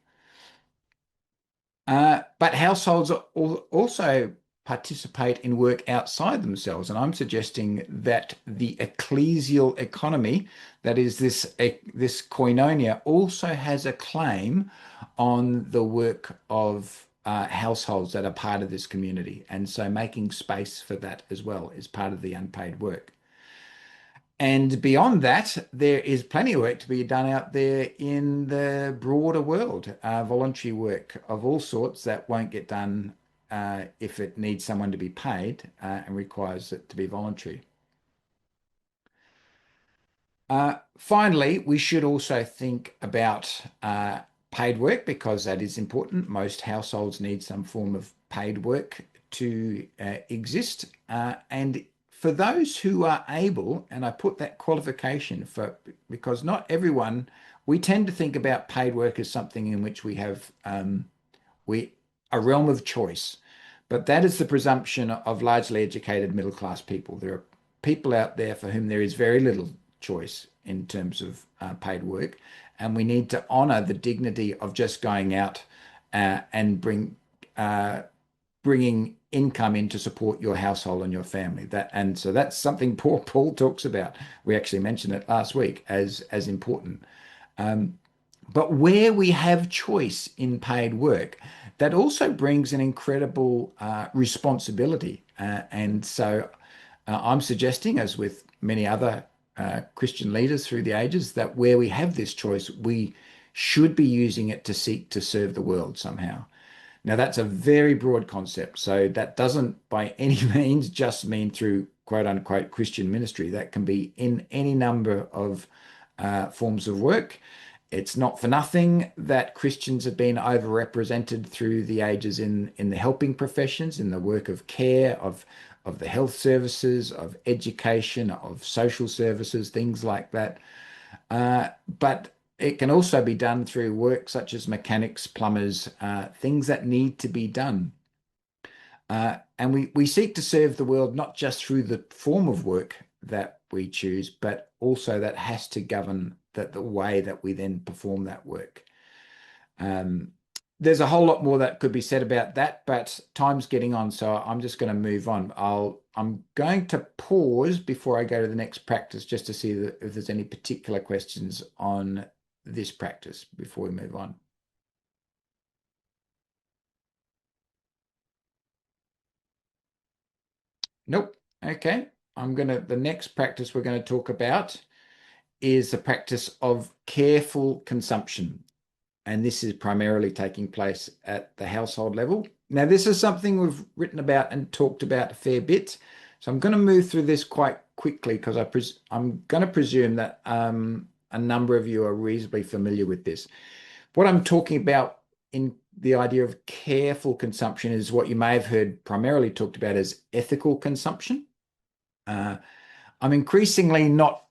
But households also participate in work outside themselves. And I'm suggesting that the ecclesial economy, that is this koinonia, also has a claim on the work of households that are part of this community. And so making space for that as well is part of the unpaid work. And beyond that, there is plenty of work to be done out there in the broader world, voluntary work of all sorts that won't get done if it needs someone to be paid and requires it to be voluntary. Finally, we should also think about paid work because that is important. Most households need some form of paid work to exist. And for those who are able, and I put that qualification because not everyone, we tend to think about paid work as something in which we have a realm of choice. But that is the presumption of largely educated middle class people. There are people out there for whom there is very little choice in terms of paid work, and we need to honor the dignity of just going out and bringing income in to support your household and your family. So that's something Paul talks about. We actually mentioned it last week as important. But where we have choice in paid work, that also brings an incredible responsibility. And so I'm suggesting, as with many other Christian leaders through the ages, that where we have this choice, we should be using it to seek to serve the world somehow. Now, that's a very broad concept. So that doesn't by any means just mean through quote unquote Christian ministry. That can be in any number of forms of work. It's not for nothing that Christians have been overrepresented through the ages in the helping professions, in the work of care, of the health services, of education, of social services, things like that. But it can also be done through work such as mechanics, plumbers, things that need to be done. And we seek to serve the world not just through the form of work that we choose, but also that has to govern the way that we then perform that work. There's a whole lot more that could be said about that, but time's getting on, so I'm just going to move on. I'm going to pause before I go to the next practice just to see if there's any particular questions on this practice before we move on. Nope. Okay. The next practice we're going to talk about is the practice of careful consumption. And this is primarily taking place at the household level. Now, this is something we've written about and talked about a fair bit. So I'm going to move through this quite quickly because I'm going to presume that a number of you are reasonably familiar with this. What I'm talking about in the idea of careful consumption is what you may have heard primarily talked about as ethical consumption. I'm increasingly not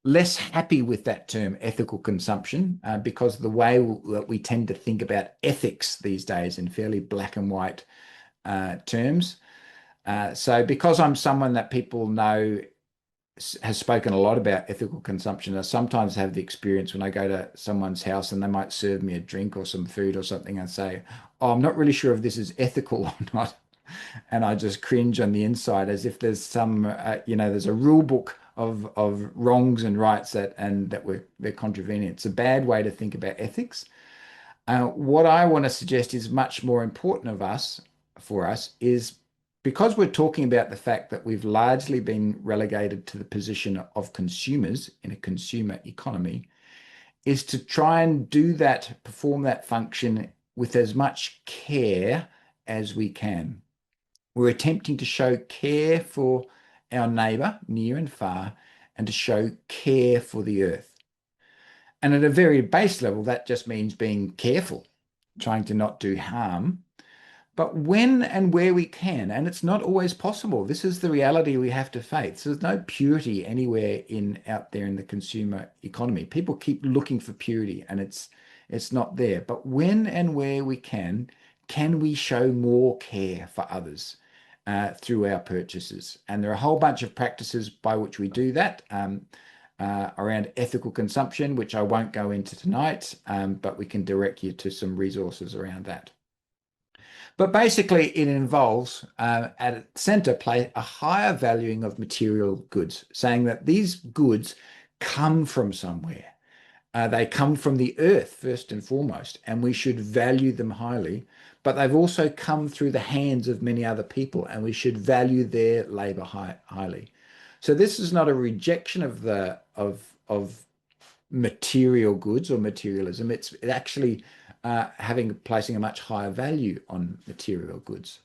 less happy with that term, ethical consumption, because of the way that we tend to think about ethics these days in fairly black and white terms. So because I'm someone that people know has spoken a lot about ethical consumption, I sometimes have the experience when I go to someone's house and they might serve me a drink or some food or something and say, oh, I'm not really sure if this is ethical or not. And I just cringe on the inside as if there's some, there's a rule book of wrongs and rights that they're contravening. It's a bad way to think about ethics. What I want to suggest is much more important for us is because we're talking about the fact that we've largely been relegated to the position of consumers in a consumer economy, is to try and perform that function with as much care as we can. We're attempting to show care for our neighbour, near and far, and to show care for the earth. And at a very base level, that just means being careful, trying to not do harm. but when and where we can, and it's not always possible. This is the reality we have to face. There's no purity anywhere out there in the consumer economy. People keep looking for purity, and it's not there. But when and where we can we show more care for others through our purchases? And there are a whole bunch of practices by which we do that. Around ethical consumption, which I won't go into tonight, but we can direct you to some resources around that. But basically, it involves at its center play a higher valuing of material goods, saying that these goods come from somewhere. They come from the earth first and foremost, and we should value them highly. But they've also come through the hands of many other people, and we should value their labor highly. So this is not a rejection of material goods or materialism. It's actually placing a much higher value on material goods.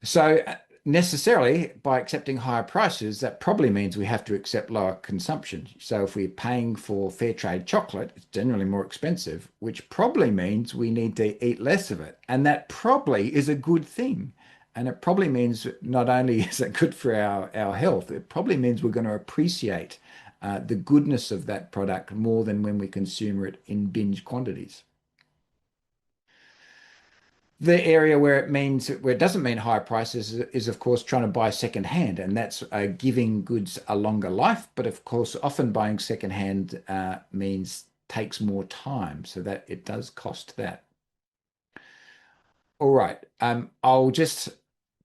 So necessarily, by accepting higher prices, that probably means we have to accept lower consumption. So if we're paying for fair trade chocolate, it's generally more expensive, which probably means we need to eat less of it. And that probably is a good thing. And it probably means not only is it good for our health, it probably means we're going to appreciate the goodness of that product more than when we consume it in binge quantities. The area where it doesn't mean higher prices is of course trying to buy secondhand, and that's giving goods a longer life. But of course, often buying secondhand takes more time, so that it does cost that. All right, I'll just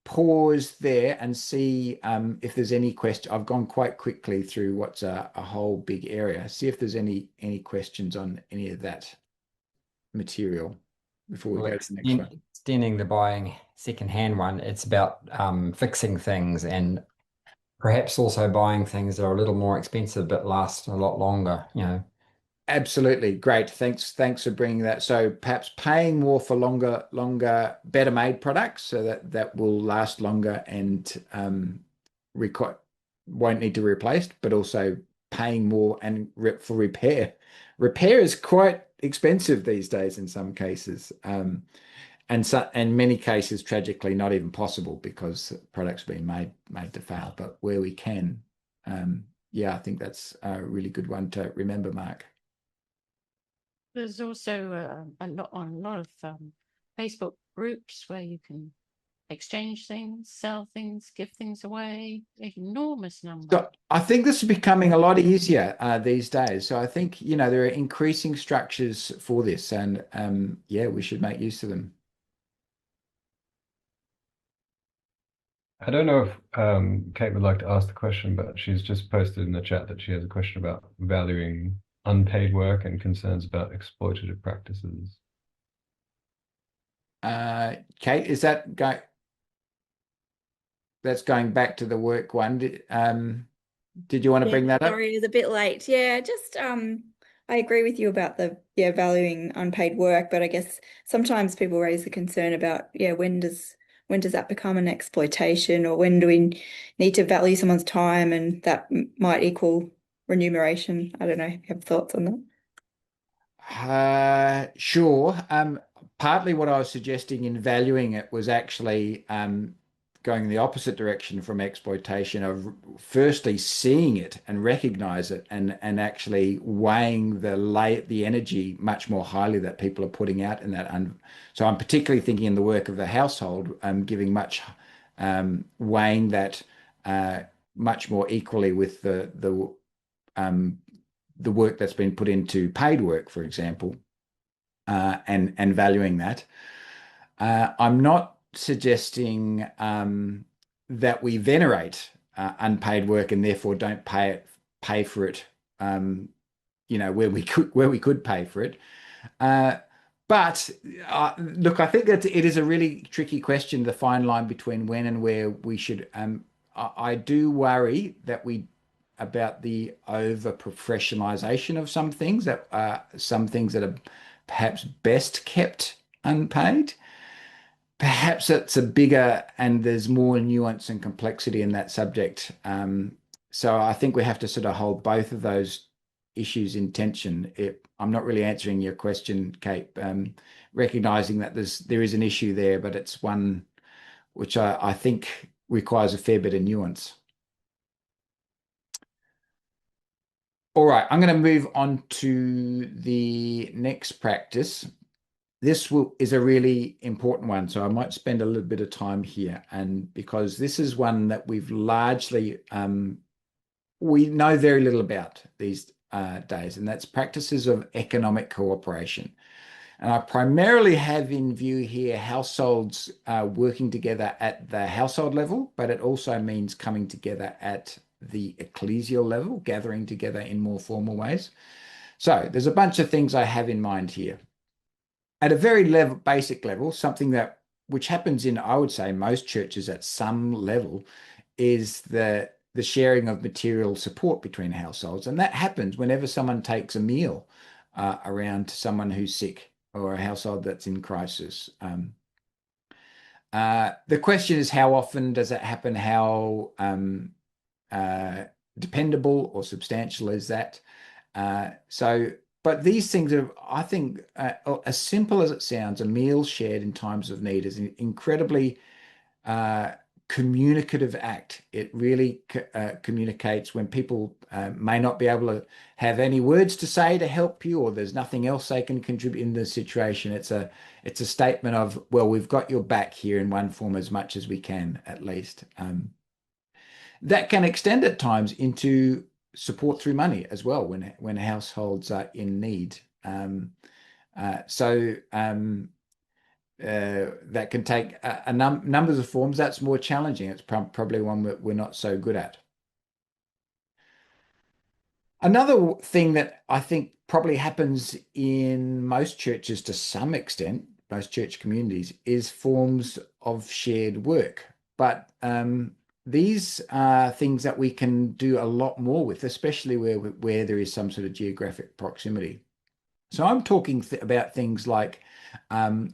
pause there and see if there's any question. I've gone quite quickly through what's a whole big area. See if there's any questions on any of that material before we go to the next one. Extending the buying secondhand one, it's about fixing things and perhaps also buying things that are a little more expensive but last a lot longer, you know. Absolutely. Great. Thanks for bringing that. So perhaps paying more for longer, better made products so that will last longer and won't need to be replaced, but also paying more and for repair. Repair is quite expensive these days in some cases. And in many cases, tragically, not even possible because products being made to fail. But where we can, yeah, I think that's a really good one to remember, Mark. There's also a lot of Facebook groups where you can exchange things, sell things, give things away. Enormous number. So I think this is becoming a lot easier these days. So I think there are increasing structures for this, and yeah, we should make use of them. I don't know if Kate would like to ask the question, but she's just posted in the chat that she has a question about valuing unpaid work and concerns about exploitative practices. Kate, is that that's going back to the work one? Did you want to bring that up? Sorry, it's a bit late. Yeah, just I agree with you about the valuing unpaid work, but I guess sometimes people raise the concern about when does that become an exploitation, or when do we need to value someone's time and that might equal remuneration? I don't know if you have thoughts on that. Sure. Partly what I was suggesting in valuing it was actually going the opposite direction from exploitation, of firstly seeing it and recognize it and actually weighing the energy much more highly that people are putting out in that. So I'm particularly thinking in the work of the household, giving weighing that much more equally with the work that's been put into paid work, for example, and valuing that. I'm not suggesting that we venerate unpaid work and therefore don't pay for it, where we could pay for it. But look, I think that it is a really tricky question, the fine line between when and where we should. I do worry about the over professionalization of some things that are perhaps best kept unpaid. Perhaps it's a bigger, and there's more nuance and complexity in that subject. So I think we have to sort of hold both of those issues in tension. I'm not really answering your question, Kate, recognizing that there is an issue there, but it's one which I think requires a fair bit of nuance. All right, I'm going to move on to the next practice. This is a really important one, so I might spend a little bit of time here, and because this is one that we've largely we know very little about these days, and that's practices of economic cooperation. And I primarily have in view here households working together at the household level, but it also means coming together at the ecclesial level, gathering together in more formal ways. So there's a bunch of things I have in mind here. At a very basic level, something which happens in, I would say, most churches at some level, is the sharing of material support between households. And that happens whenever someone takes a meal around to someone who's sick or a household that's in crisis. The question is, how often does it happen? How dependable or substantial is that? But these things are, I think, as simple as it sounds, a meal shared in times of need is an incredibly communicative act. It really communicates when people may not be able to have any words to say to help you, or there's nothing else they can contribute in the situation. It's a statement of, well, we've got your back here in one form as much as we can, at least. That can extend at times into support through money as well when households are in need. That can take numbers of forms. That's more challenging. It's probably one that we're not so good at. Another thing that I think probably happens in most churches to some extent, most church communities, is forms of shared work. But these are things that we can do a lot more with, especially where there is some sort of geographic proximity. So I'm talking about things like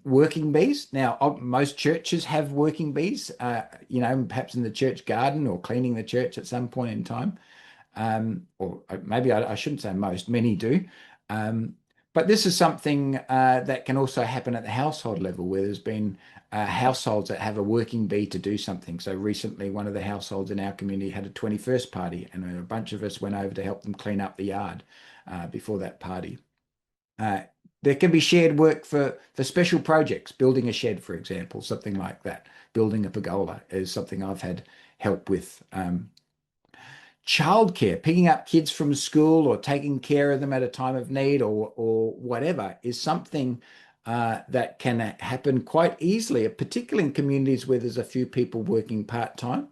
working bees. Now, most churches have working bees, perhaps in the church garden or cleaning the church at some point in time. Or maybe I shouldn't say most, many do. But this is something that can also happen at the household level, where there's been households that have a working bee to do something. So recently, one of the households in our community had a 21st party, and a bunch of us went over to help them clean up the yard before that party. There can be shared work for special projects, building a shed, for example, something like that. Building a pergola is something I've had help with. Childcare, picking up kids from school or taking care of them at a time of need or whatever, is something that can happen quite easily, particularly in communities where there's a few people working part-time.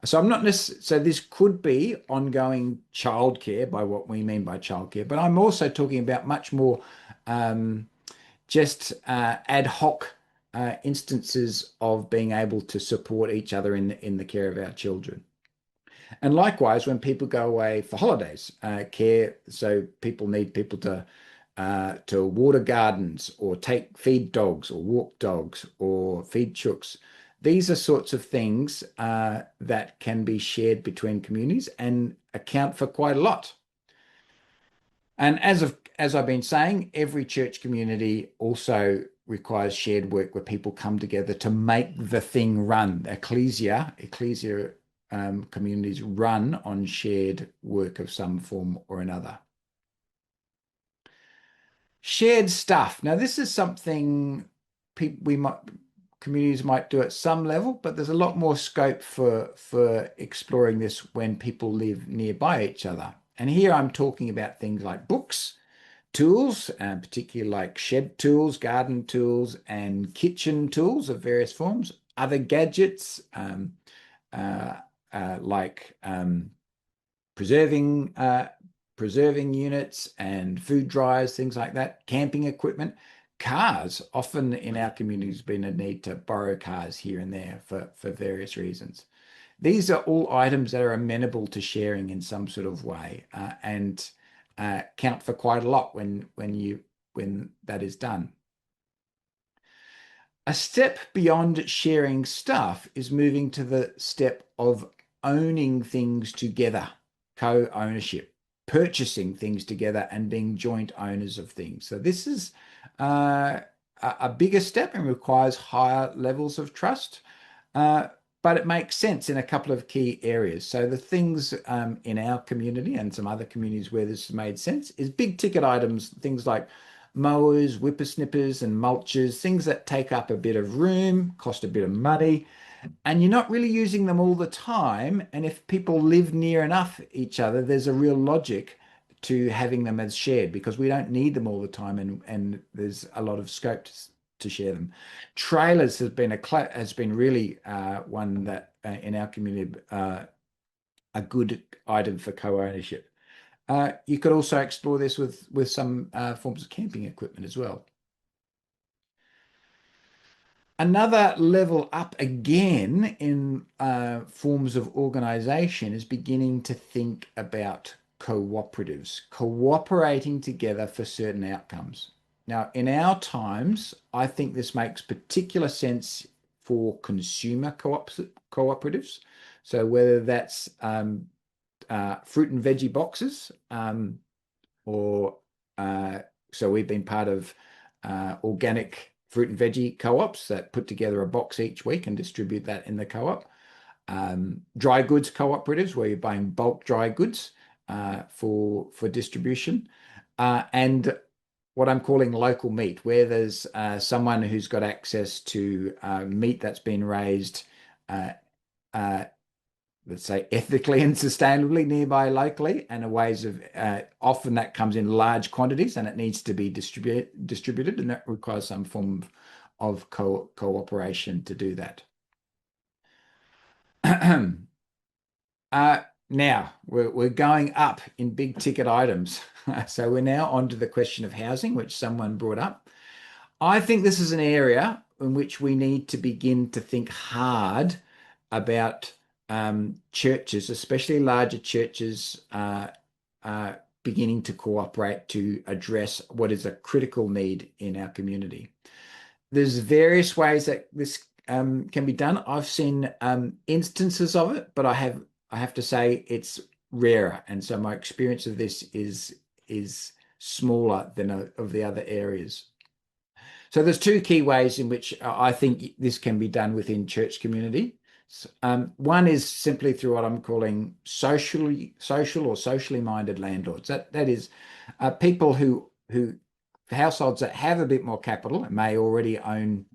So so this could be ongoing childcare by what we mean by childcare, but I'm also talking about much more just ad hoc instances of being able to support each other in the care of our children. And likewise, when people go away for holidays, care, so people need people to water gardens or feed dogs or walk dogs or feed chooks. These are sorts of things that can be shared between communities and account for quite a lot. And as I've been saying, every church community also requires shared work where people come together to make the thing run. Ecclesia communities run on shared work of some form or another. Shared stuff. Now, this is something communities might do at some level, but there's a lot more scope for exploring this when people live nearby each other. And here I'm talking about things like books, tools, particularly like shed tools, garden tools, and kitchen tools of various forms, other gadgets, like preserving units and food dryers, things like that, camping equipment, cars. Often in our community has been a need to borrow cars here and there for various reasons. These are all items that are amenable to sharing in some sort of way and count for quite a lot when that is done. A step beyond sharing stuff is moving to the step of owning things together, co-ownership. purchasing things together and being joint owners of things. So this is a bigger step and requires higher levels of trust. But it makes sense in a couple of key areas. So the things in our community and some other communities where this has made sense is big ticket items, things like mowers, whippersnippers and mulchers, things that take up a bit of room, cost a bit of money, and you're not really using them all the time. And if people live near enough each other, there's a real logic to having them as shared because we don't need them all the time, and there's a lot of scope to share them. Trailers has been really one that in our community a good item for co-ownership. You could also explore this with some forms of camping equipment as well. Another level up again in forms of organization is beginning to think about cooperatives, cooperating together for certain outcomes. Now, in our times, I think this makes particular sense for consumer cooperatives. So whether that's fruit and veggie boxes, or so we've been part of organic fruit and veggie co-ops that put together a box each week and distribute that in the co-op. Dry goods cooperatives where you're buying bulk dry goods for distribution, and what I'm calling local meat, where there's someone who's got access to meat that's been raised, let's say, ethically and sustainably nearby locally, and ways of often that comes in large quantities and it needs to be distributed, and that requires some form of cooperation to do that. Now we're going up in big ticket items. So we're now on to the question of housing, which someone brought up. I think this is an area in which we need to begin to think hard about churches, especially larger churches, beginning to cooperate to address what is a critical need in our community. There's various ways that this can be done. I've seen instances of it, but I have to say it's rarer, and so my experience of this is smaller than of the other areas. So there's two key ways in which I think this can be done within church community. One is simply through what I'm calling social or socially minded landlords. That is people who households that have a bit more capital and may already own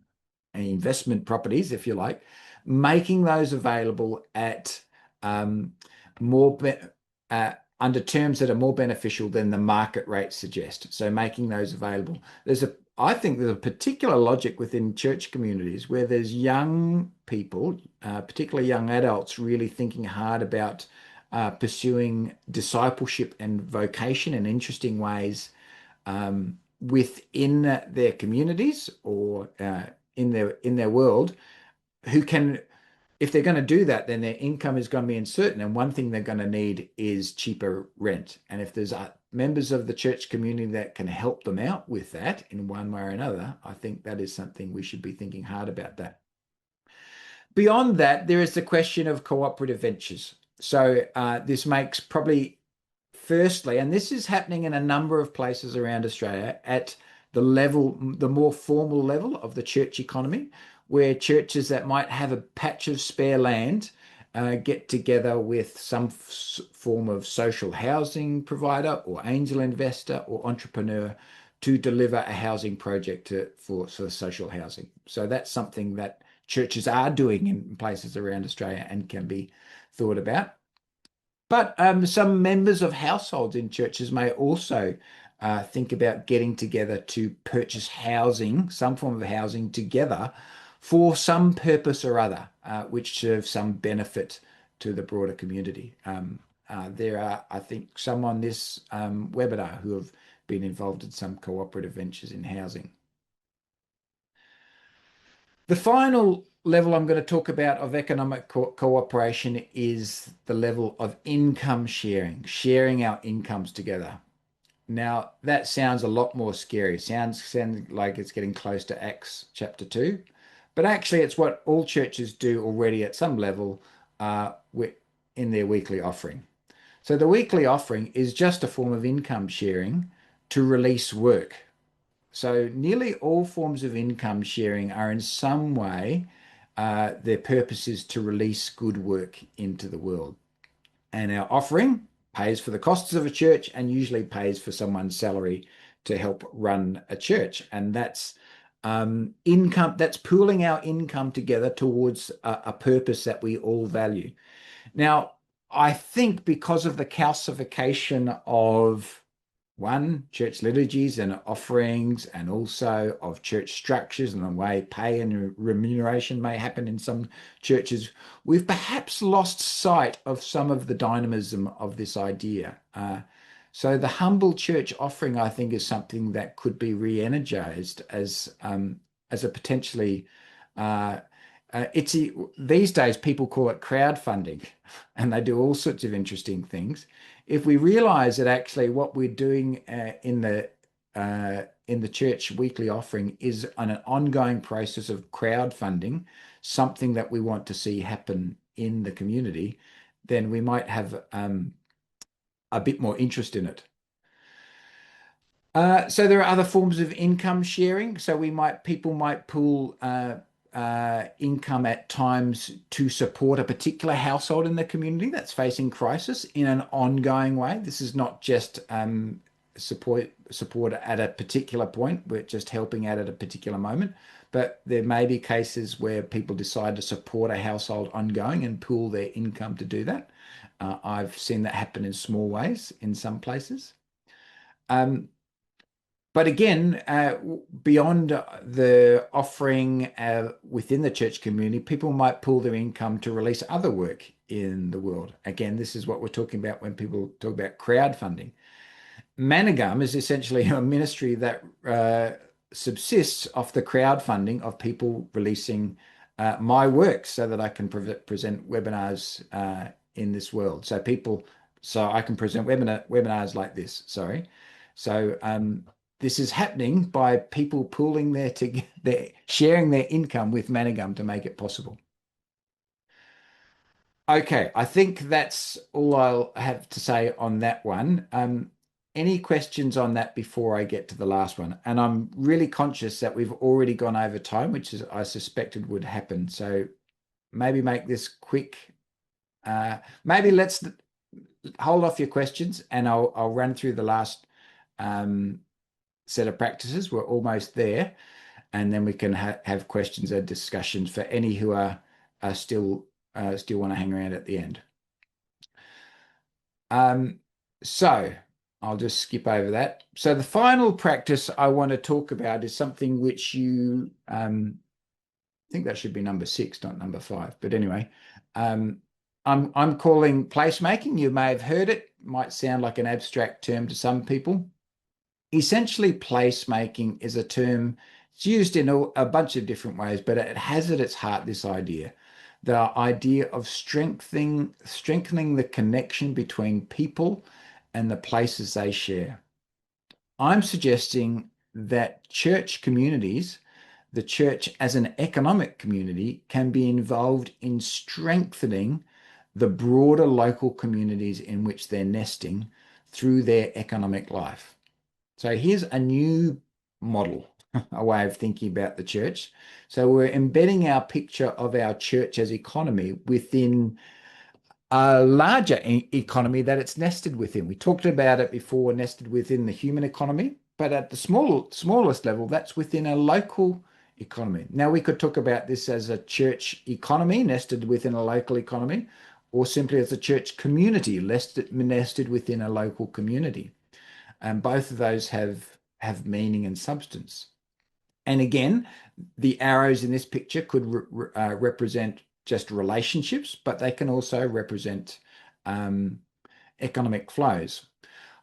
investment properties, if you like, making those available at under terms that are more beneficial than the market rates suggest. So making those available. I think there's a particular logic within church communities where there's young people, particularly young adults, really thinking hard about pursuing discipleship and vocation in interesting ways within their communities or in their world, who can, if they're going to do that, then their income is going to be uncertain. And one thing they're going to need is cheaper rent. And if there's members of the church community that can help them out with that in one way or another, I think that is something we should be thinking hard about that. Beyond that, there is the question of cooperative ventures. So this makes probably, firstly, and this is happening in a number of places around Australia at the more formal level of the church economy, where churches that might have a patch of spare land get together with some form of social housing provider or angel investor or entrepreneur to deliver a housing project for social housing. So that's something that churches are doing in places around Australia and can be thought about. But some members of households in churches may also think about getting together to purchase housing, some form of housing together for some purpose or other, which serves some benefit to the broader community. There are, I think, some on this webinar who have been involved in some cooperative ventures in housing. The final level I'm going to talk about of economic cooperation is the level of income sharing our incomes together. Now, that sounds a lot more scary. Sounds like it's getting close to Acts chapter 2. But actually, it's what all churches do already at some level in their weekly offering. So the weekly offering is just a form of income sharing to release work. So nearly all forms of income sharing are in some way, their purpose is to release good work into the world. And our offering pays for the costs of a church and usually pays for someone's salary to help run a church. And that's income, that's pooling our income together towards a purpose that we all value. Now, I think because of the calcification of church liturgies and offerings, and also of church structures and the way pay and remuneration may happen in some churches, we've perhaps lost sight of some of the dynamism of this idea. So the humble church offering, I think, is something that could be re-energized as a potentially these days people call it crowdfunding, and they do all sorts of interesting things. If we realize that actually what we're doing in the church weekly offering is an ongoing process of crowdfunding, something that we want to see happen in the community, then we might have a bit more interest in it. So there are other forms of income sharing. So people might pool income at times to support a particular household in the community that's facing crisis in an ongoing way. This is not just support at a particular point. We're just helping out at a particular moment. But there may be cases where people decide to support a household ongoing and pool their income to do that. I've seen that happen in small ways in some places. But again, beyond the offering within the church community, people might pool their income to release other work in the world. Again, this is what we're talking about when people talk about crowdfunding. Manna Gum is essentially a ministry that subsists off the crowdfunding of people releasing my work so that I can present webinars in this world. So I can present webinars like this, sorry. So this is happening by people pooling sharing their income with Manna Gum to make it possible. Okay, I think that's all I'll have to say on that one. Any questions on that before I get to the last one? And I'm really conscious that we've already gone over time, which is I suspected would happen. So maybe make this quick. Maybe let's hold off your questions and I'll run through the last set of practices. We're almost there, and then we can have questions and discussions for any who are still want to hang around at the end. So I'll just skip over that. So the final practice I want to talk about is something which you I think that should be number 6, not number 5. But anyway, I'm calling placemaking. You may have heard it. Might sound like an abstract term to some people. Essentially, placemaking is a term, it's used in a bunch of different ways, but it has at its heart this idea, the idea of strengthening the connection between people and the places they share. I'm suggesting that church communities, the church as an economic community, can be involved in strengthening the broader local communities in which they're nesting through their economic life. So here's a new model, a way of thinking about the church. So we're embedding our picture of our church as economy within a larger economy that it's nested within. We talked about it before, nested within the human economy, but at the smallest level, that's within a local economy. Now, we could talk about this as a church economy nested within a local economy, or simply as a church community nested within a local community. And both of those have meaning and substance. And again, the arrows in this picture could represent just relationships, but they can also represent economic flows.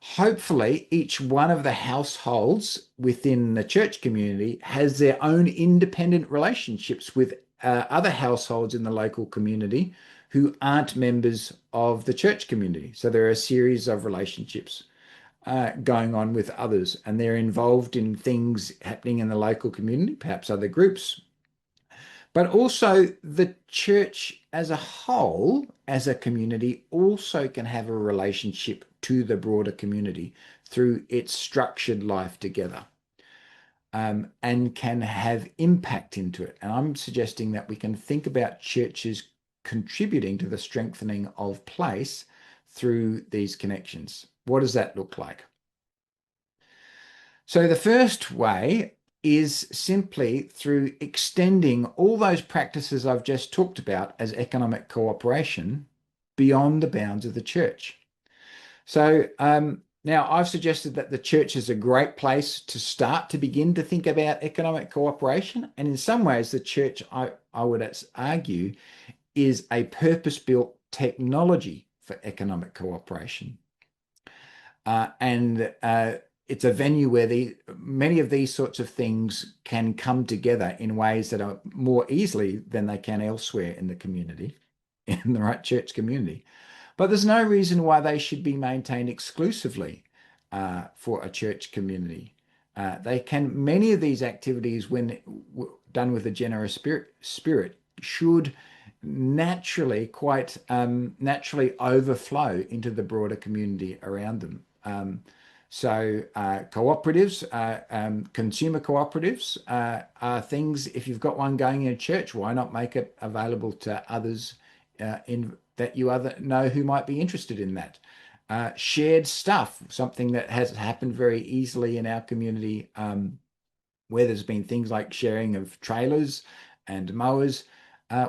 Hopefully, each one of the households within the church community has their own independent relationships with other households in the local community who aren't members of the church community. So there are a series of relationships going on with others, and they're involved in things happening in the local community, perhaps other groups, But also the church as a whole, as a community, also can have a relationship to the broader community through its structured life together. And can have impact into it. And I'm suggesting that we can think about churches contributing to the strengthening of place through these connections. What does that look like? So the first way is simply through extending all those practices I've just talked about as economic cooperation beyond the bounds of the church. So now I've suggested that the church is a great place to start to begin to think about economic cooperation. And in some ways, the church, I would argue, is a purpose-built technology for economic cooperation. And it's a venue where many of these sorts of things can come together in ways that are more easily than they can elsewhere in the community, in the right church community. But there's no reason why they should be maintained exclusively for a church community. Many of these activities, when done with a generous spirit, should naturally, quite naturally overflow into the broader community around them. So cooperatives, consumer cooperatives are things, if you've got one going in a church, why not make it available to others that you know who might be interested in that? Shared stuff, something that has happened very easily in our community, where there's been things like sharing of trailers and mowers,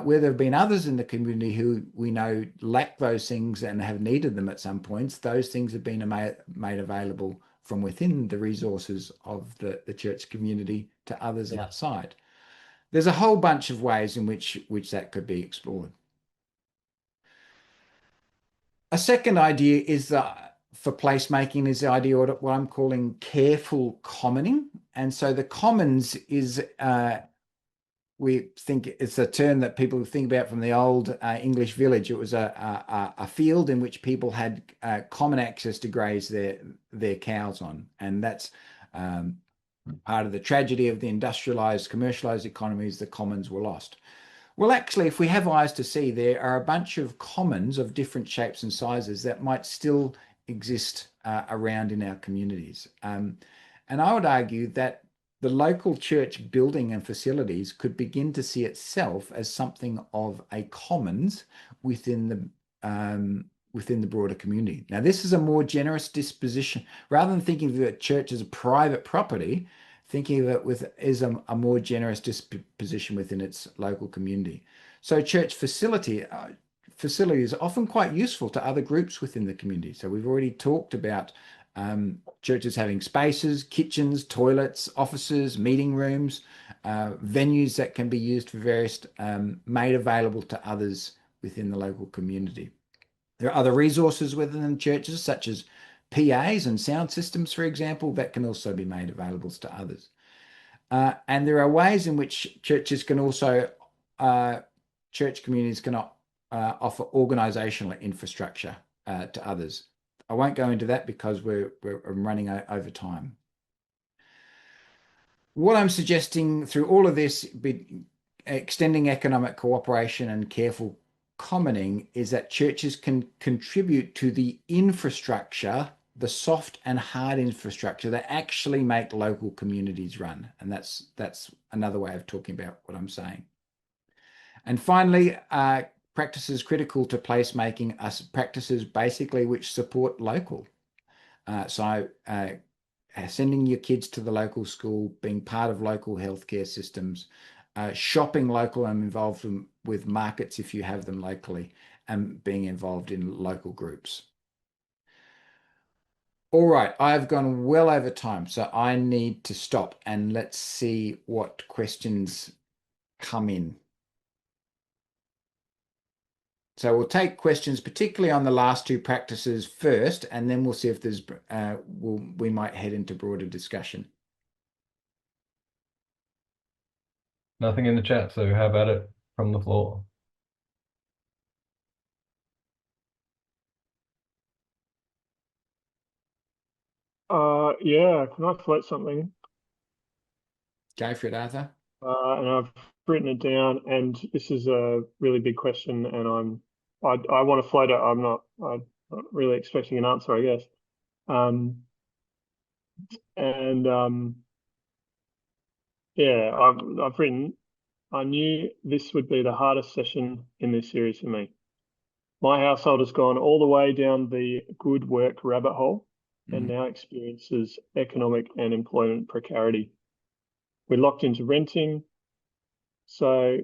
where there have been others in the community who we know lack those things and have needed them at some points. Those things have been made available from within the resources of the church community to others outside. There's a whole bunch of ways in which that could be explored. A second idea is for placemaking is the idea of what I'm calling careful commoning. And so the commons is, we think it's a term that people think about from the old English village. It was a field in which people had common access to graze their cows on. And that's part of the tragedy of the industrialized, commercialized economies. The commons were lost. Well, actually, if we have eyes to see, there are a bunch of commons of different shapes and sizes that might still exist around in our communities. And I would argue that the local church building and facilities could begin to see itself as something of a commons within the broader community. Now, this is a more generous disposition. Rather than thinking of the church as a private property, thinking of it as a more generous disposition within its local community. So church facility is often quite useful to other groups within the community. So we've already talked about churches having spaces, kitchens, toilets, offices, meeting rooms, venues that can be used for various, made available to others within the local community. There are other resources within churches, such as PAs and sound systems, for example, that can also be made available to others. And there are ways in which churches can also, church communities can offer organizational infrastructure to others. I won't go into that because we're running over time. What I'm suggesting through all of this, extending economic cooperation and careful commoning, is that churches can contribute to the infrastructure, the soft and hard infrastructure that actually make local communities run. And that's another way of talking about what I'm saying. And finally, practices critical to placemaking are practices basically which support local. So sending your kids to the local school, being part of local healthcare systems, shopping local and involved with markets if you have them locally, and being involved in local groups. All right, I've gone well over time, so I need to stop and let's see what questions come in. So we'll take questions, particularly on the last two practices first, and then we'll see if there's we might head into broader discussion. Nothing in the chat, so how about it from the floor? Yeah, can I float something? Go for it, Arthur. And I've written it down, and this is a really big question, and I want to float it. I'm not really expecting an answer, I guess. Yeah, I've written. I knew this would be the hardest session in this series for me. My household has gone all the way down the good work rabbit hole and now experiences economic and employment precarity. We're locked into renting, so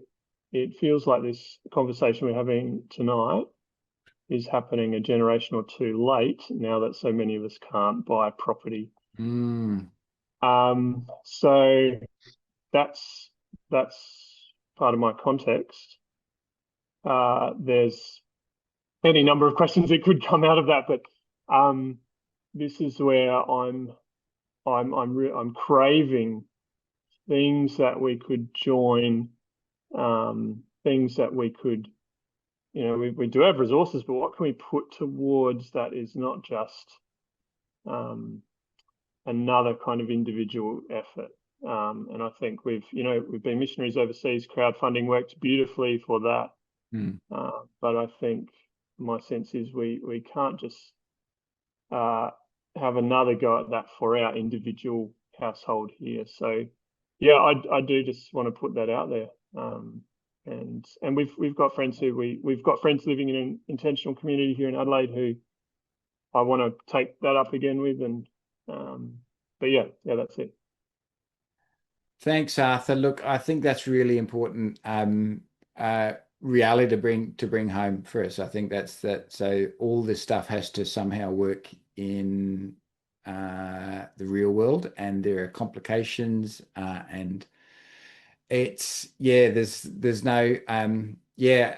it feels like this conversation we're having tonight is happening a generation or two late now that so many of us can't buy property. So that's part of my context. There's any number of questions that could come out of that, but this is where I'm craving things that we could join, things that we could, we do have resources, but what can we put towards that is not just another kind of individual effort. And I think we've been missionaries overseas. Crowdfunding worked beautifully for that. But I think my sense is we can't just have another go at that for our individual household here. So yeah, I do just want to put that out there. And we've got friends we've got friends living in an intentional community here in Adelaide who I want to take that up again with. And but yeah, that's it. Thanks, Arthur. Look, I think that's really important reality to bring home for us. I think that's that. So all this stuff has to somehow work in the real world, and there are complications, and it's there's no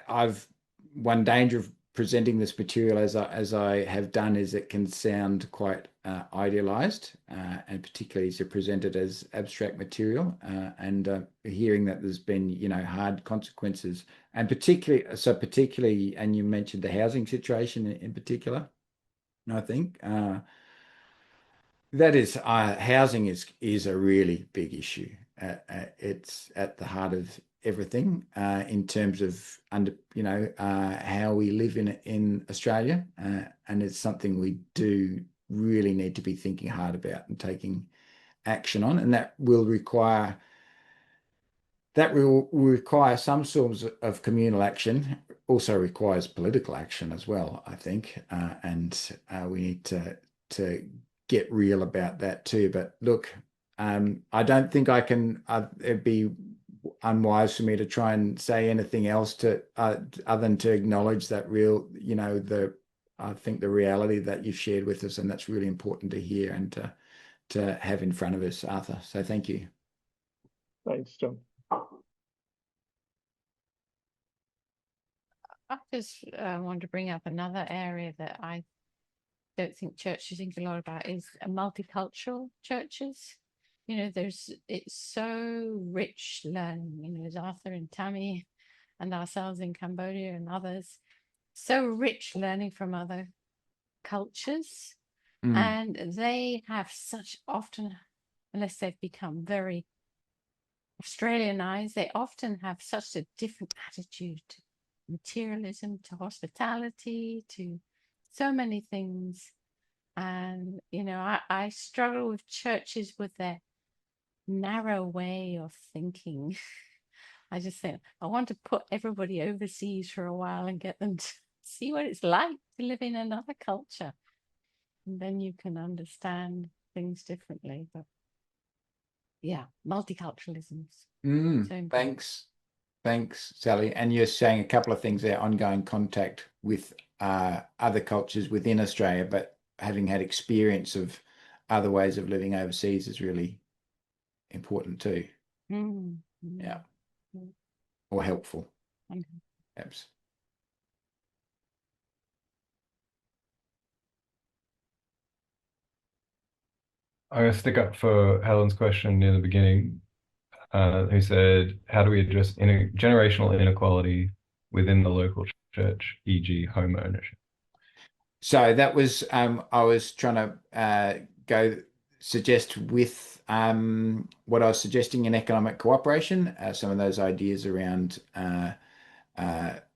I've one danger of presenting this material as I have done is it can sound quite idealized, and particularly as presented as abstract material, and hearing that there's been hard consequences, and particularly, and you mentioned the housing situation in particular, and I think that is housing is a really big issue. It's at the heart of everything in terms of how we live in Australia, and it's something we do really need to be thinking hard about and taking action on, and that will require some sorts of communal action. Also requires political action as well, I think, and we need to get real about that too. But look, I don't think I can. It'd be unwise for me to try and say anything else to other than to acknowledge that I think the reality that you've shared with us, and that's really important to hear and to have in front of us, Arthur. So thank you. Thanks, John. I just want to bring up another area that I don't think churches think a lot about is multicultural churches. It's so rich learning, there's Arthur and Tammy and ourselves in Cambodia and others, so rich learning from other cultures. And they have such often, unless they've become very Australianized, they often have such a different attitude to materialism, to hospitality, to so many things. And I struggle with churches with their narrow way of thinking. I just think I want to put everybody overseas for a while and get them to see what it's like to live in another culture, and then you can understand things differently. But yeah, multiculturalism. Thanks, Sally. And you're saying a couple of things there: ongoing contact with other cultures within Australia, but having had experience of other ways of living overseas is really important too. Yeah. Or helpful. Perhaps. I'm going to stick up for Helen's question near the beginning, who said, how do we address generational inequality within the local church, e.g. home ownership? So that was, I was trying to go suggest with what I was suggesting in economic cooperation, some of those ideas around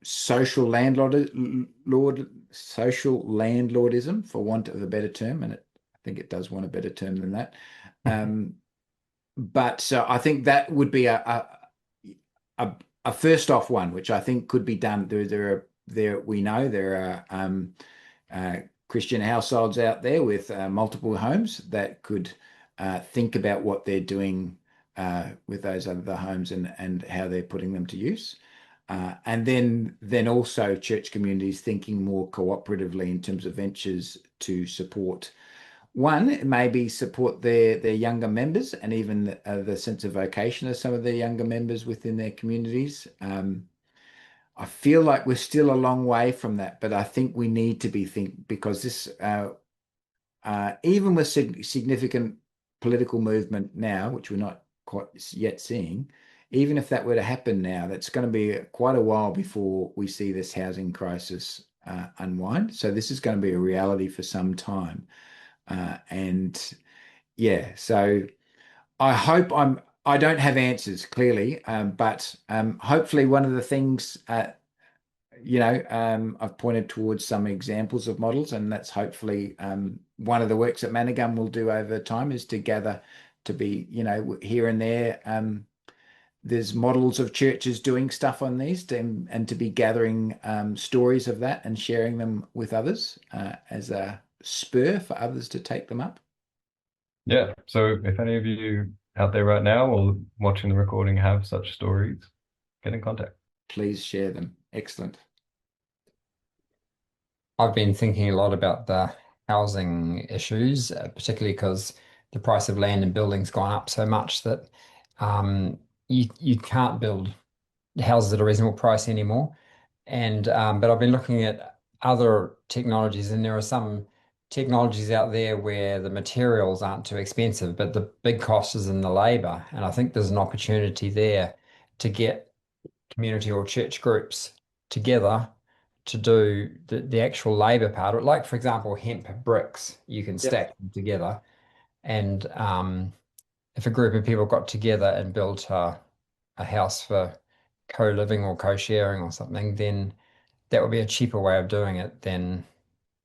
social social landlordism, for want of a better term, and I think it does want a better term than that. But I think that would be a first off one, which I think could be done. We know there are Christian households out there with multiple homes that could think about what they're doing with those other homes and how they're putting them to use. And then also church communities thinking more cooperatively in terms of ventures to support. One, maybe support their younger members and even the sense of vocation of some of their younger members within their communities. I feel like we're still a long way from that, but I think we need to be because this, even with significant political movement now, which we're not quite yet seeing, even if that were to happen now, that's going to be quite a while before we see this housing crisis unwind. So this is going to be a reality for some time. And yeah, so I don't have answers clearly, but hopefully one of the things, I've pointed towards some examples of models, and that's hopefully one of the works that Manna Gum will do over time is to gather to be, here and there. There's models of churches doing stuff on these and to be gathering stories of that and sharing them with others as a spur for others to take them up. Yeah. So if any of you out there right now or watching the recording have such stories, get in contact. Please share them. Excellent. I've been thinking a lot about the housing issues, particularly because the price of land and buildings gone up so much that you can't build houses at a reasonable price anymore. And but I've been looking at other technologies, and there are some technologies out there where the materials aren't too expensive, but the big cost is in the labor. And I think there's an opportunity there to get community or church groups together to do the actual labor part. Like, for example, hemp bricks, you can stack them together. And if a group of people got together and built a house for co-living or co-sharing or something, then that would be a cheaper way of doing it than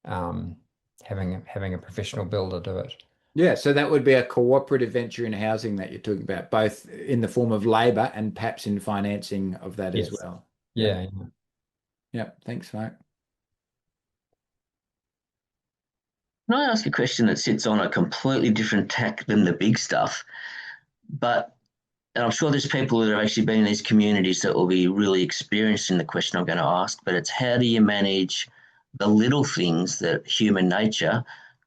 having a professional builder do it. Yeah, so that would be a cooperative venture in housing that you're talking about, both in the form of labor and perhaps in financing of that as well. Yeah. Yeah. Thanks, Mark. Can I ask a question that sits on a completely different tack than the big stuff? And I'm sure there's people that have actually been in these communities that will be really experienced in the question I'm going to ask, but it's how do you manage the little things that human nature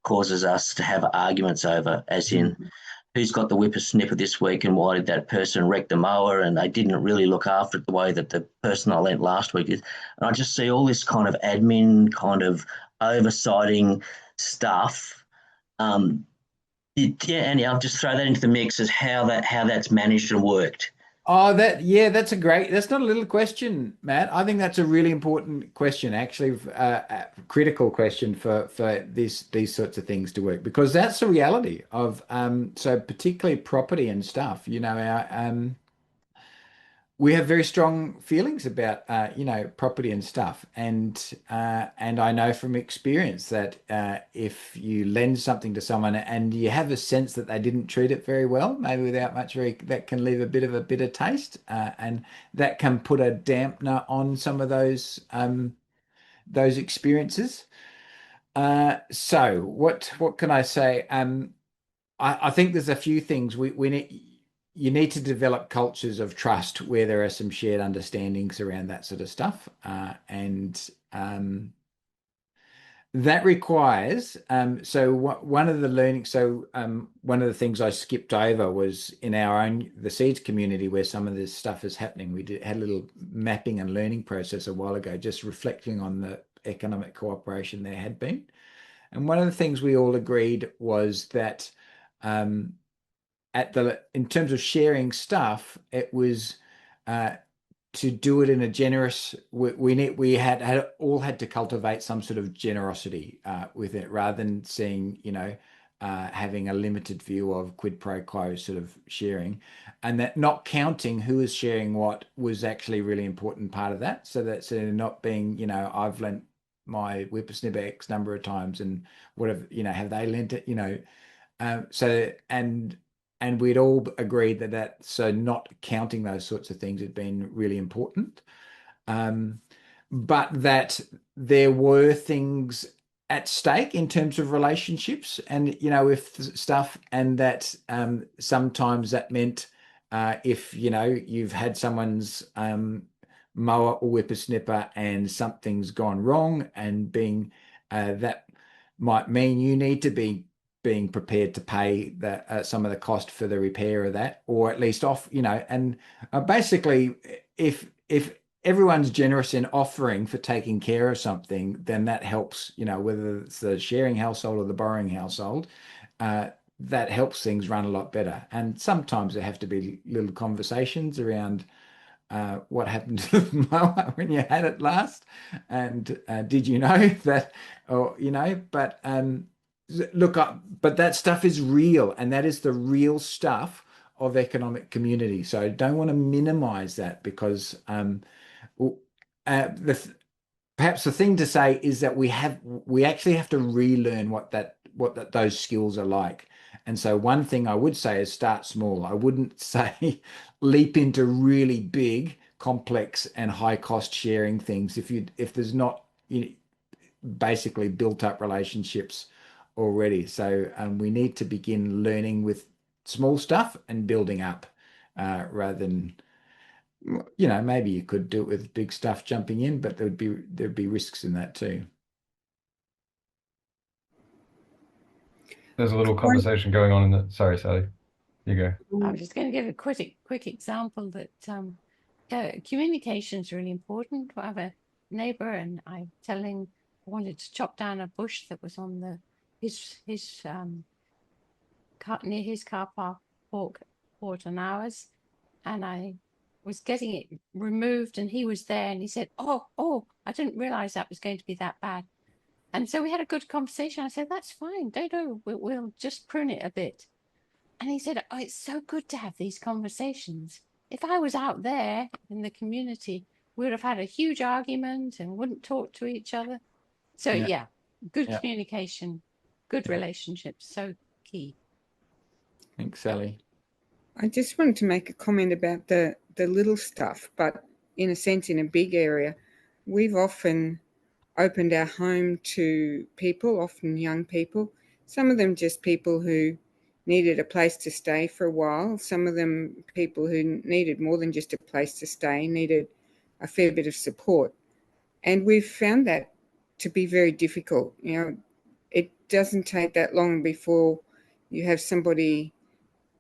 causes us to have arguments over, as in who's got the whippersnipper this week and why did that person wreck the mower and they didn't really look after it the way that the person I lent last week did. And I just see all this kind of admin, kind of oversighting stuff. Andy, I'll just throw that into the mix as how that's managed and worked. Oh, that's not a little question, Matt. I think that's a really important question, actually, a critical question for these sorts of things to work, because that's the reality of so particularly property and stuff. Our we have very strong feelings about property and stuff, and I know from experience that if you lend something to someone and you have a sense that they didn't treat it very well, maybe without much, that can leave a bit of a bitter taste, and that can put a dampener on some of those experiences. So what can I say? I think there's a few things we need. You need to develop cultures of trust where there are some shared understandings around that sort of stuff, and that requires. One of the learning. One of the things I skipped over was in the Seeds community where some of this stuff is happening. Had a little mapping and learning process a while ago, just reflecting on the economic cooperation there had been, and one of the things we all agreed was that. In terms of sharing stuff, it was to do it in a generous. We had all had to cultivate some sort of generosity with it, rather than seeing having a limited view of quid pro quo sort of sharing, and that not counting who is sharing what was actually a really important part of that. So that's not being, I've lent my whippersnipper X number of times and whatever, have they lent it, so and we'd all agreed so not counting those sorts of things had been really important. But that there were things at stake in terms of relationships and, with stuff, and that sometimes that meant if, you've had someone's mower or whippersnipper and something's gone wrong and that might mean you need to be being prepared to pay some of the cost for the repair of that, or at least and basically if everyone's generous in offering for taking care of something, then that helps, whether it's the sharing household or the borrowing household, that helps things run a lot better. And sometimes there have to be little conversations around what happened to the mower when you had it last, and did you know that, or but look up, but that stuff is real, and that is the real stuff of economic community. So I don't want to minimize that, because perhaps the thing to say is that we actually have to relearn what those skills are like. And so one thing I would say is start small. I wouldn't say leap into really big, complex, and high cost sharing things if there's not, basically built up relationships already. So we need to begin learning with small stuff and building up, rather than, maybe you could do it with big stuff jumping in, but there'd be risks in that too. There's a little conversation going on in the. Sorry, Sally. You go. I was just going to give a quick example that communication is really important. I have a neighbor, and I wanted to chop down a bush that was on his near his car park port and ours, and I was getting it removed, and he was there, and he said, "Oh, I didn't realize that was going to be that bad." And so we had a good conversation. I said, "That's fine. Don't we'll just prune it a bit." And he said, "Oh, it's so good to have these conversations. If I was out there in the community, we would have had a huge argument and wouldn't talk to each other." So yeah, good communication, good relationships, so key. Thanks, Sally. I just wanted to make a comment about the little stuff, but in a sense, in a big area. We've often opened our home to people, often young people, some of them just people who needed a place to stay for a while, some of them people who needed more than just a place to stay, needed a fair bit of support. And we've found that to be very difficult. It doesn't take that long before you have somebody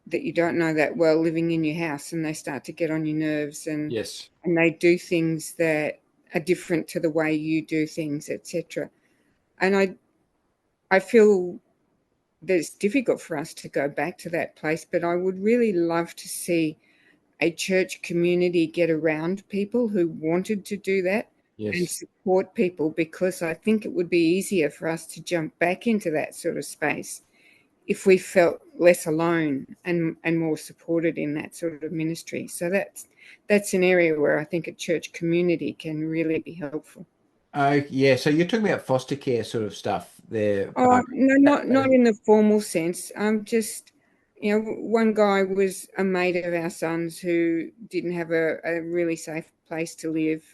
that you don't know that well living in your house, and they start to get on your nerves, and Yes. and they do things that are different to the way you do things, etc. And I feel that it's difficult for us to go back to that place, but I would really love to see a church community get around people who wanted to do that and support people, because I think it would be easier for us to jump back into that sort of space if we felt less alone and more supported in that sort of ministry. So that's an area where I think a church community can really be helpful. Yeah, so you're talking about foster care sort of stuff there. Oh, no, not in the formal sense. Just, one guy was a mate of our son's who didn't have a really safe place to live.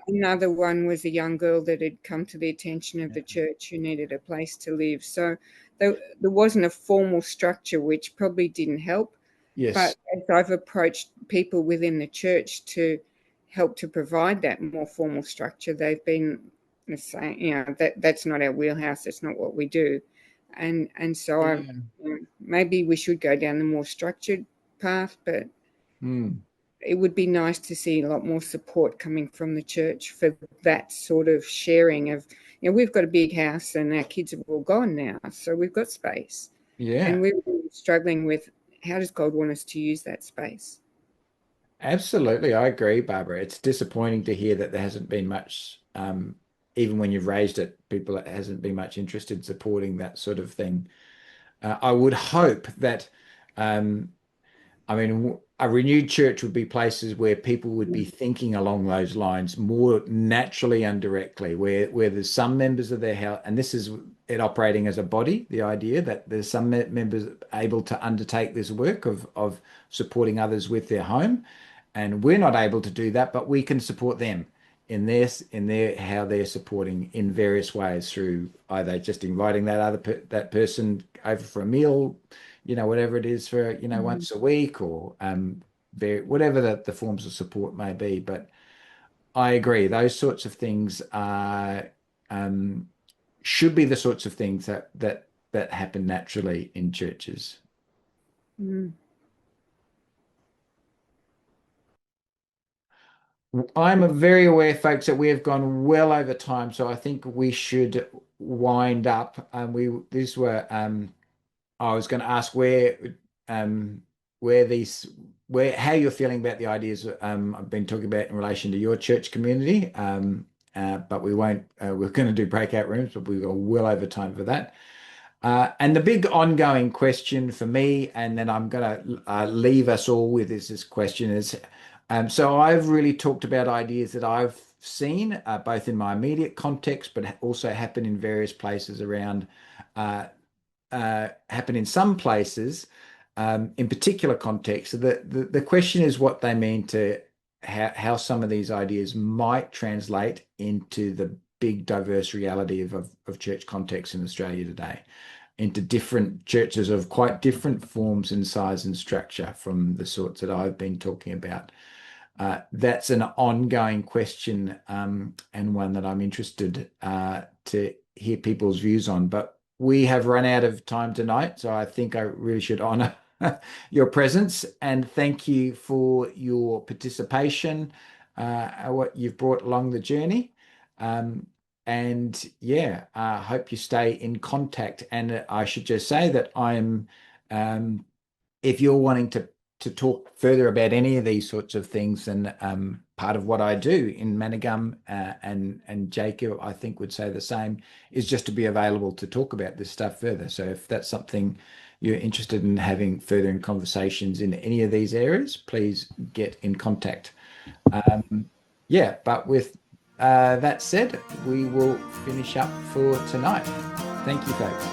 Another one was a young girl that had come to the attention of the church who needed a place to live. So there wasn't a formal structure, which probably didn't help. Yes. But as I've approached people within the church to help to provide that more formal structure, they've been saying, that's not our wheelhouse, that's not what we do. And so maybe we should go down the more structured path, but it would be nice to see a lot more support coming from the church for that sort of sharing of, we've got a big house and our kids have all gone now, so we've got space. Yeah. And we're really struggling with, how does God want us to use that space? Absolutely. I agree, Barbara. It's disappointing to hear that there hasn't been much even when you've raised it, people hasn't been much interest in supporting that sort of thing. I would hope that, I mean, a renewed church would be places where people would be thinking along those lines more naturally and directly, where there's some members of their house, and this is it operating as a body, the idea that there's some members able to undertake this work of supporting others with their home, and we're not able to do that, but we can support them in their how they're supporting in various ways through either just inviting that person over for a meal, whatever it is for, once a week, or whatever the forms of support may be. But I agree, those sorts of things are should be the sorts of things that happen naturally in churches. Mm. I'm very aware, folks, that we have gone well over time, so I think we should wind up. I was going to ask how you're feeling about the ideas I've been talking about in relation to your church community. But we won't. We're going to do breakout rooms, but we've got well over time for that. And the big ongoing question for me, and then I'm going to leave us all with this question is, so I've really talked about ideas that I've seen both in my immediate context, but also happen in various places around, happen in some places, in particular contexts. So the question is what they mean to how some of these ideas might translate into the big diverse reality of church contexts in Australia today, into different churches of quite different forms and size and structure from the sorts that I've been talking about. That's an ongoing question, and one that I'm interested to hear people's views on. But we have run out of time tonight, so I think I really should honour your presence and thank you for your participation, what you've brought along the journey. And yeah, I hope you stay in contact. And I should just say that I'm, if you're wanting to talk further about any of these sorts of things, then part of what I do in Manna Gum, and Jacob, I think, would say the same, is just to be available to talk about this stuff further. So if that's something you're interested in having further in conversations in any of these areas, please get in contact. Yeah, but with that said, we will finish up for tonight. Thank you, folks.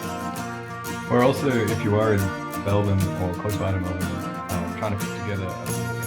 Or also, if you are in Melbourne or close by to Melbourne, trying to put together a